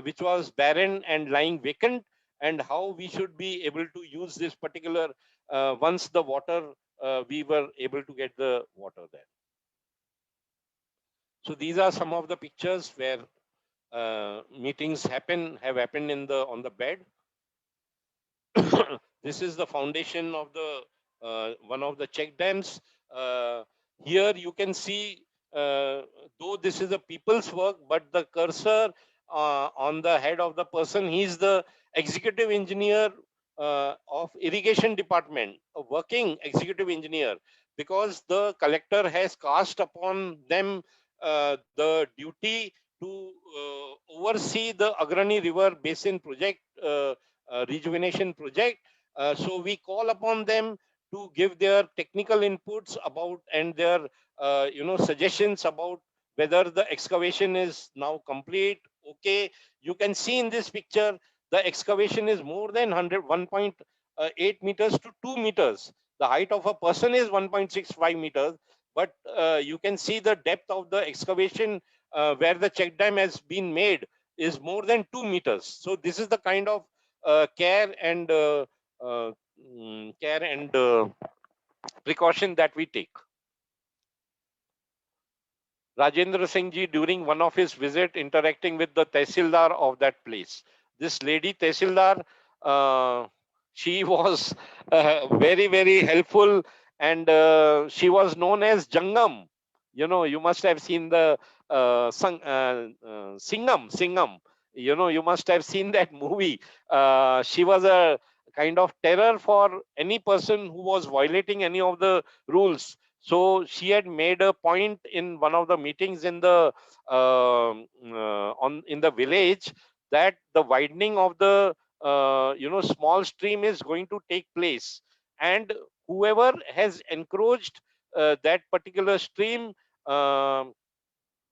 which was barren and lying vacant, and how we should be able to use this particular once the water, we were able to get the water there. So these are some of the pictures where meetings have happened on the bed. This is the foundation of the one of the check dams. Uh, Here you can see, though this is a people's work, but the cursor on the head of the person, he's the executive engineer of irrigation department, a working executive engineer, because the collector has cast upon them the duty to oversee the Agrani River Basin project, rejuvenation project. So we call upon them to give their technical inputs about and their suggestions about whether the excavation is now complete. Okay, you can see in this picture the excavation is more than 1.8 meters to 2 meters. The height of a person is 1.65 meters, but you can see the depth of the excavation where the check dam has been made is more than 2 meters. So this is the kind of care and precaution that we take. Rajendra Singh ji, during one of his visit, interacting with the Tehsildar of that place. This lady Tehsildar, she was very, very helpful, and she was known as Jangam. You know, you must have seen the Singham. You know, you must have seen that movie. She was a kind of terror for any person who was violating any of the rules. So she had made a point in one of the meetings in the in the village that the widening of the small stream is going to take place, and whoever has encroached that particular stream, um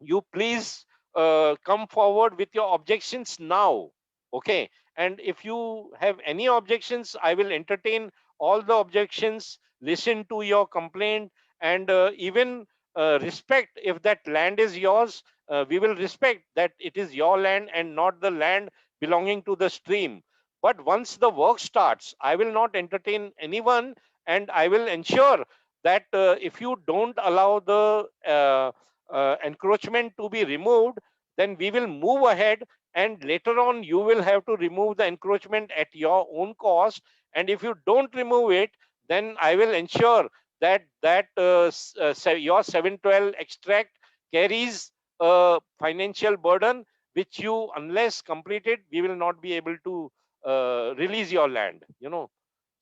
you please come forward with your objections now. Okay, and if you have any objections, I will entertain all the objections, listen to your complaint, and even respect if that land is yours. We will respect that it is your land and not the land belonging to the stream. But once the work starts, I will not entertain anyone, and I will ensure that if you don't allow the encroachment to be removed, then we will move ahead, and later on you will have to remove the encroachment at your own cost. And if you don't remove it, then I will ensure that your 712 extract carries a financial burden, which you, unless completed, we will not be able to release your land.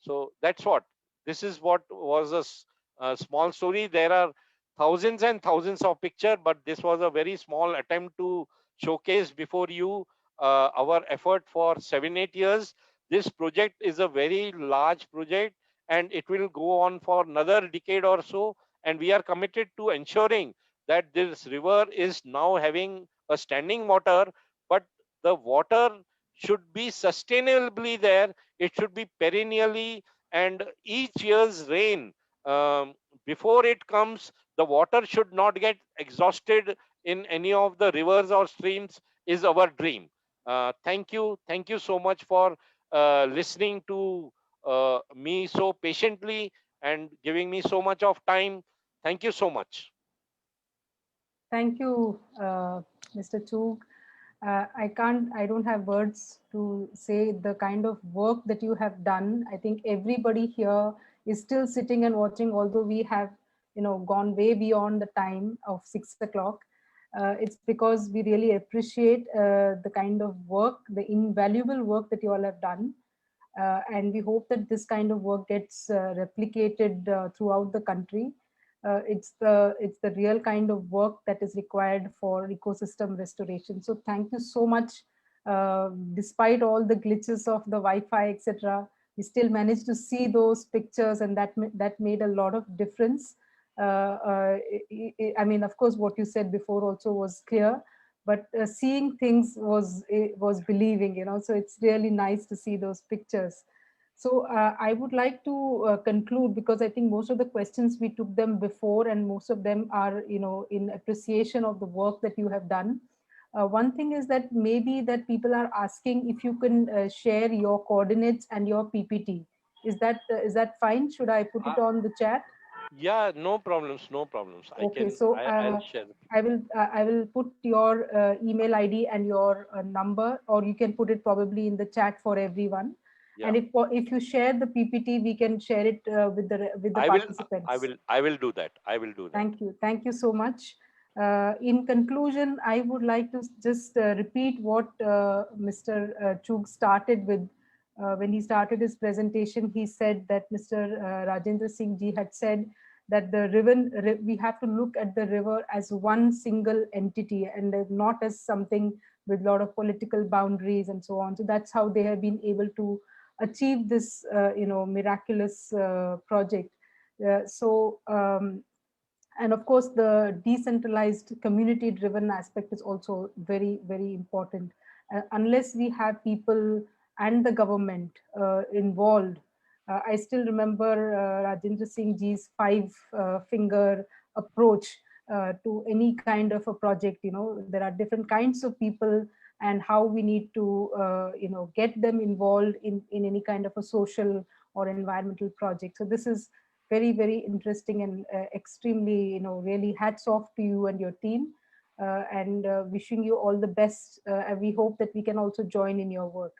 So that's what. This is what was a small story. There are thousands and thousands of pictures, but this was a very small attempt to showcase before you our effort for 7-8 years. This project is a very large project, and it will go on for another decade or so, and we are committed to ensuring that this river is now having a standing water, but the water should be sustainably there. It should be perennially, and each year's rain, um, before it comes, the water should not get exhausted in any of the rivers or streams, is our dream. Thank you so much for listening to me so patiently and giving me so much of time. Thank you so much. Thank you, Mr. Chug. I don't have words to say the kind of work that you have done. I think everybody here is still sitting and watching, although we have, gone way beyond the time of 6 o'clock. It's because we really appreciate the kind of work, the invaluable work that you all have done. And we hope that this kind of work gets replicated throughout the country. It's the real kind of work that is required for ecosystem restoration. So thank you so much. Despite all the glitches of the Wi-Fi, etc., we still managed to see those pictures, and that made a lot of difference. I mean, of course, what you said before also was clear, but seeing things was believing. So it's really nice to see those pictures. So I would like to conclude, because I think most of the questions we took them before, and most of them are, in appreciation of the work that you have done. One thing is that maybe that people are asking if you can share your coordinates and your PPT. Is that fine? Should I put it on the chat? Yeah, no problems. Okay, so I'll share. I will put your email ID and your number, or you can put it probably in the chat for everyone. And if you share the PPT, we can share it with the participants. I will do that. I will do that. Thank you so much. In conclusion, I would like to just repeat what Mr. Chugh started with. When he started his presentation, he said that Mr. Rajendra Singh ji had said that the river, we have to look at the river as one single entity and not as something with a lot of political boundaries and so on. So that's how they have been able to achieve this, miraculous project. And of course, the decentralized community-driven aspect is also very, very important. Unless we have people and the government involved, I still remember Rajendra Singh ji's five-finger approach to any kind of a project. There are different kinds of people, and how we need to, get them involved in any kind of a social or environmental project. So this is very, very interesting and extremely, really hats off to you and your team, and wishing you all the best. And we hope that we can also join in your work.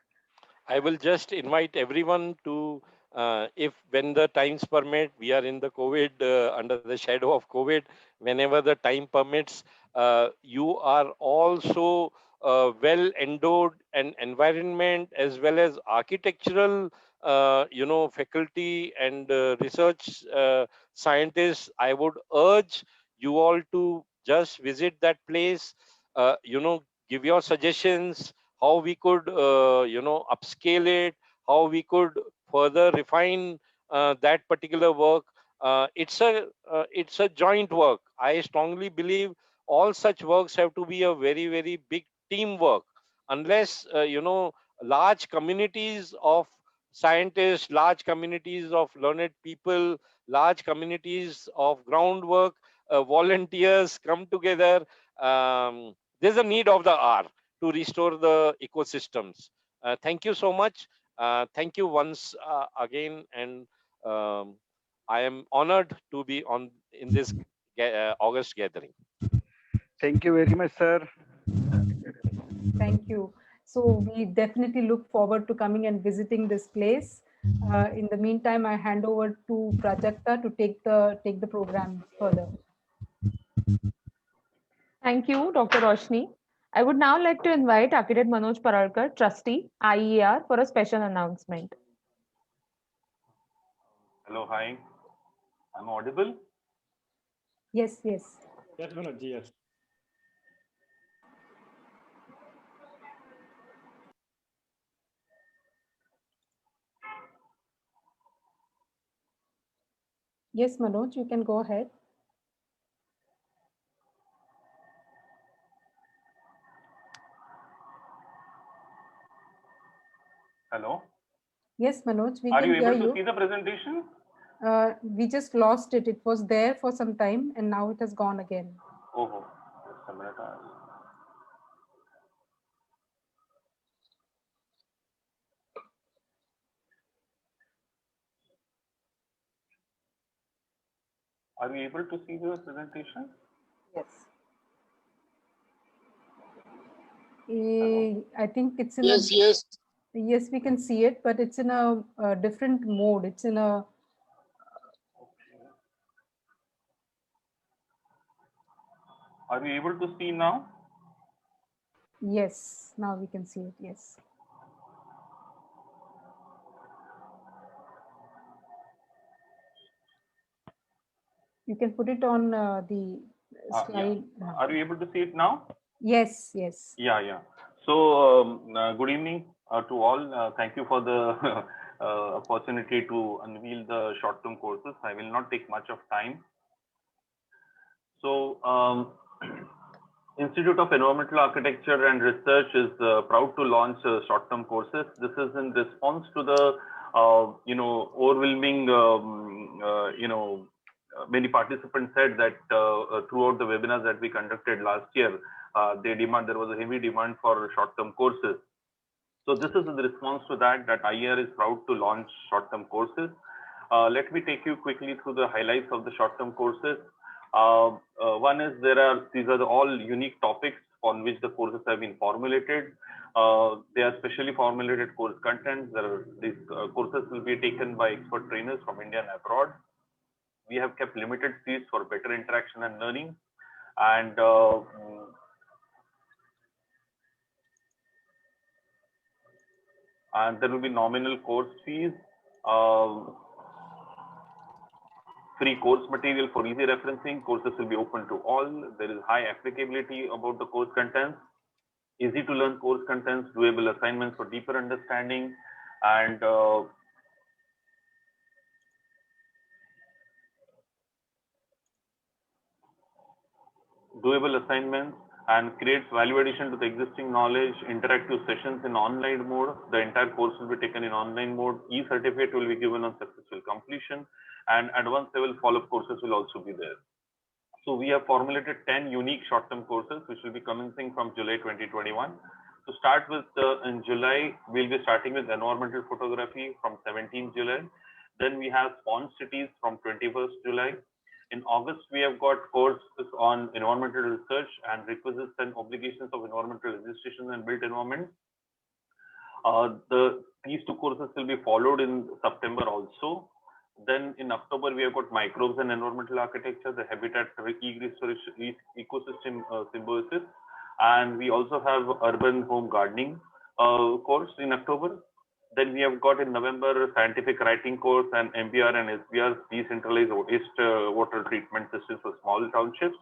I will just invite everyone to, if when the times permit, we are in the COVID, under the shadow of COVID, whenever the time permits, you are also well endowed an environment as well as architectural, faculty and research scientists. I would urge you all to just visit that place, give your suggestions, how we could, upscale it, how we could further refine that particular work. It's a joint work. I strongly believe all such works have to be a very, very big teamwork. Unless, large communities of scientists, large communities of learned people, large communities of groundwork, volunteers come together, there's a need of the hour to restore the ecosystems. Thank you so much. Thank you once again, and I am honored to be in this August gathering. Thank you very much, sir. Thank you. So we definitely look forward to coming and visiting this place. In the meantime, I hand over to Prajakta to take the program further. Thank you, Dr. Roshni. I would now like to invite Architect Manoj Paralkar, Trustee, IER, for a special announcement. Hello, hi. I'm audible? Yes, yes. Yes, Manoj, yes. Yes, Manoj, you can go ahead. Hello? Yes, Manoj, we Are can you hear able to you. see the presentation? We just lost it. It was there for some time and now it has gone again. Oh, just a minute. Are you able to see the presentation? Yes. I think it's in Yes. Yes, we can see it, but it's in a different mode. It's in a. Are you able to see now? Yes, now we can see it. Yes. You can put it on the slide. Yeah. Are you able to see it now? Yes, yes. Yeah. So, good evening to all. Thank you for the opportunity to unveil the short-term courses. I will not take much of time. So, Institute of Environmental Architecture and Research is proud to launch short-term courses. This is in response to the, overwhelming, many participants said that throughout the webinars that we conducted last year, there was a heavy demand for short-term courses. So this is in response to that IER is proud to launch short-term courses. Let me take you quickly through the highlights of the short-term courses. One is these are all unique topics on which the courses have been formulated. They are specially formulated course contents. These courses will be taken by expert trainers from India and abroad. We have kept limited seats for better interaction and learning. And there will be nominal course fees, free course material for easy referencing. Courses will be open to all. There is high applicability about the course contents, easy to learn course contents, doable assignments for deeper understanding, and doable assignments, and creates value addition to the existing knowledge. Interactive sessions in online mode. The entire course will be taken in online mode. E-certificate will be given on successful completion, and advanced level follow-up courses will also be there. So we have formulated 10 unique short-term courses, which will be commencing from July 2021. To start with, in July, we'll be starting with environmental photography from 17th July. Then we have Spawn Cities from 21st July. In August, we have got courses on environmental research and requisites and obligations of environmental legislation and built environment. These two courses will be followed in September also. Then in October, we have got microbes and environmental architecture, the habitat ecosystem symbiosis, and we also have urban home gardening course in October. Then we have got in November scientific writing course and MBR and SBR decentralized waste water treatment systems for small townships.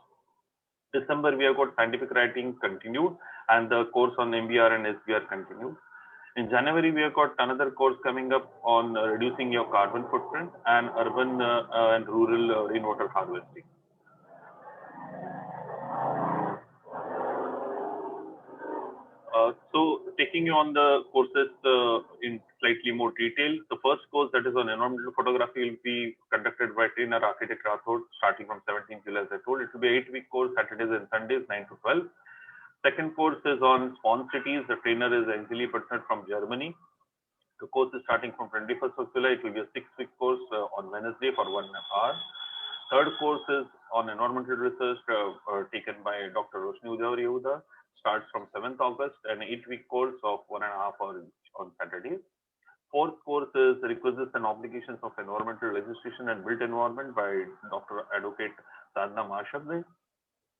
December, we have got scientific writing continued and the course on MBR and SBR continued. In January, we have got another course coming up on reducing your carbon footprint and urban and rural rainwater harvesting. So taking you on the courses in slightly more detail, the first course, that is on environmental photography, will be conducted by trainer architect Rathod starting from 17th July, as I told. It will be 8-week course, Saturdays and Sundays, 9 to 12. Second course is on Spawn Cities. The trainer is Anjali Patnat from Germany. The course is starting from 21st of July. It will be a 6-week course on Wednesday for 1.5 hours. Third course is on environmental research taken by Dr. Roshni Udhavar Yehuda. Starts from 7th August, an 8-week course of 1.5 hours on Saturdays. Fourth course is requisites and obligations of environmental legislation and built environment by Dr. Advocate Sadhna Mahashabde.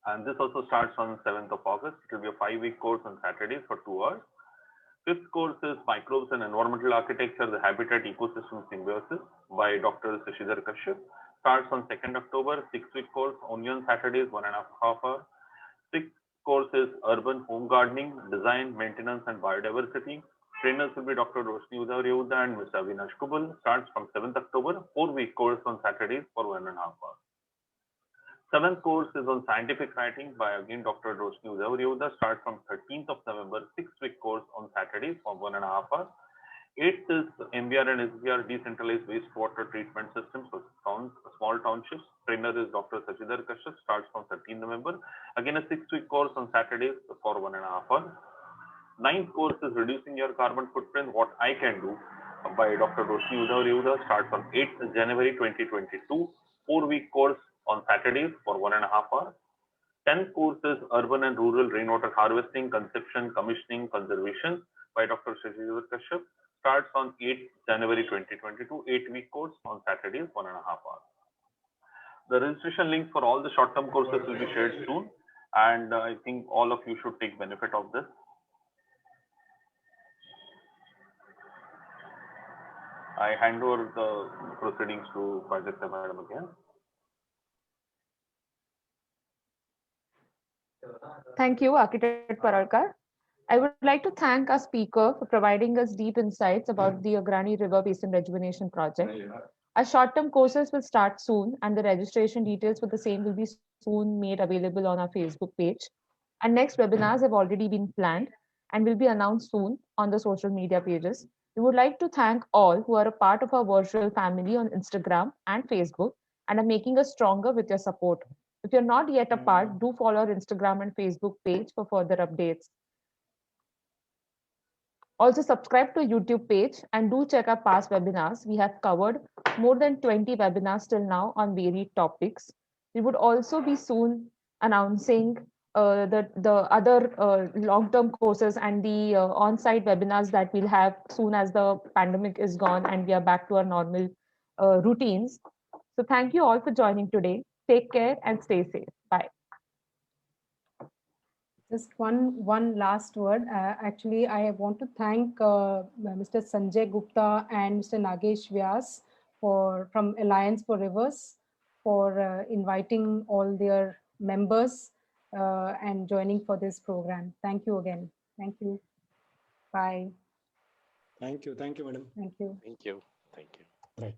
And this also starts on 7th of August. It will be a 5-week course on Saturdays for 2 hours. Fifth course is Microbes and Environmental Architecture, the Habitat Ecosystem Symbiosis by Dr. Shashidhar Kashyap. Starts on 2nd October, 6-week course, only on Saturdays, 1.5 hours. Sixth course is Urban Home Gardening, Design, Maintenance and Biodiversity. Trainers will be Dr. Roshni Udhavar Yehuda and Mr. Avinash Kubal. Starts from 7th October, 4-week course on Saturdays for 1.5 hours. Seventh course is on scientific writing by again Dr. Roshni Udhavar Yehuda. Starts from 13th of November, 6-week course on Saturdays for 1.5 hours. Eighth is MBR and SBR decentralized wastewater treatment systems for small townships. Trainer is Dr. Shashidhar Kashyap. Starts from 13th November. Again a 6-week course on Saturdays for 1.5 hours. Ninth course is reducing your carbon footprint, what I can do by Dr. Roshni Udhavar Yehuda. Starts on 8th January 2022. 4-week course on Saturdays for 1.5 hours. 10th course is Urban and Rural Rainwater Harvesting, Conception, Commissioning, Conservation by Dr. Shashidhar Kashyap. Starts on 8th January 2022, 8-week course on Saturdays, 1.5 hours. The registration links for all the short-term courses will be shared soon, and I think all of you should take benefit of this. I hand over the proceedings to Prajakta Madam again. Thank you, Architect Paralkar. I would like to thank our speaker for providing us deep insights about the Agrani River Basin Rejuvenation Project. Our short-term courses will start soon, and the registration details for the same will be soon made available on our Facebook page. Our next webinars have already been planned and will be announced soon on the social media pages. We would like to thank all who are a part of our virtual family on Instagram and Facebook and are making us stronger with your support. If you're not yet a part, do follow our Instagram and Facebook page for further updates. Also subscribe to YouTube page and do check our past webinars. We have covered more than 20 webinars till now on varied topics. We would also be soon announcing the other long-term courses and the on-site webinars that we'll have soon as the pandemic is gone and we are back to our normal routines. So thank you all for joining today. Take care and stay safe. Bye. Just one last word. Actually, I want to thank Mr. Sanjay Gupta and Mr. Nagesh Vyas from Alliance for Rivers for inviting all their members and joining for this program. Thank you again. Thank you. Bye. Thank you, madam. Thank you. Thank you. Thank you. Right.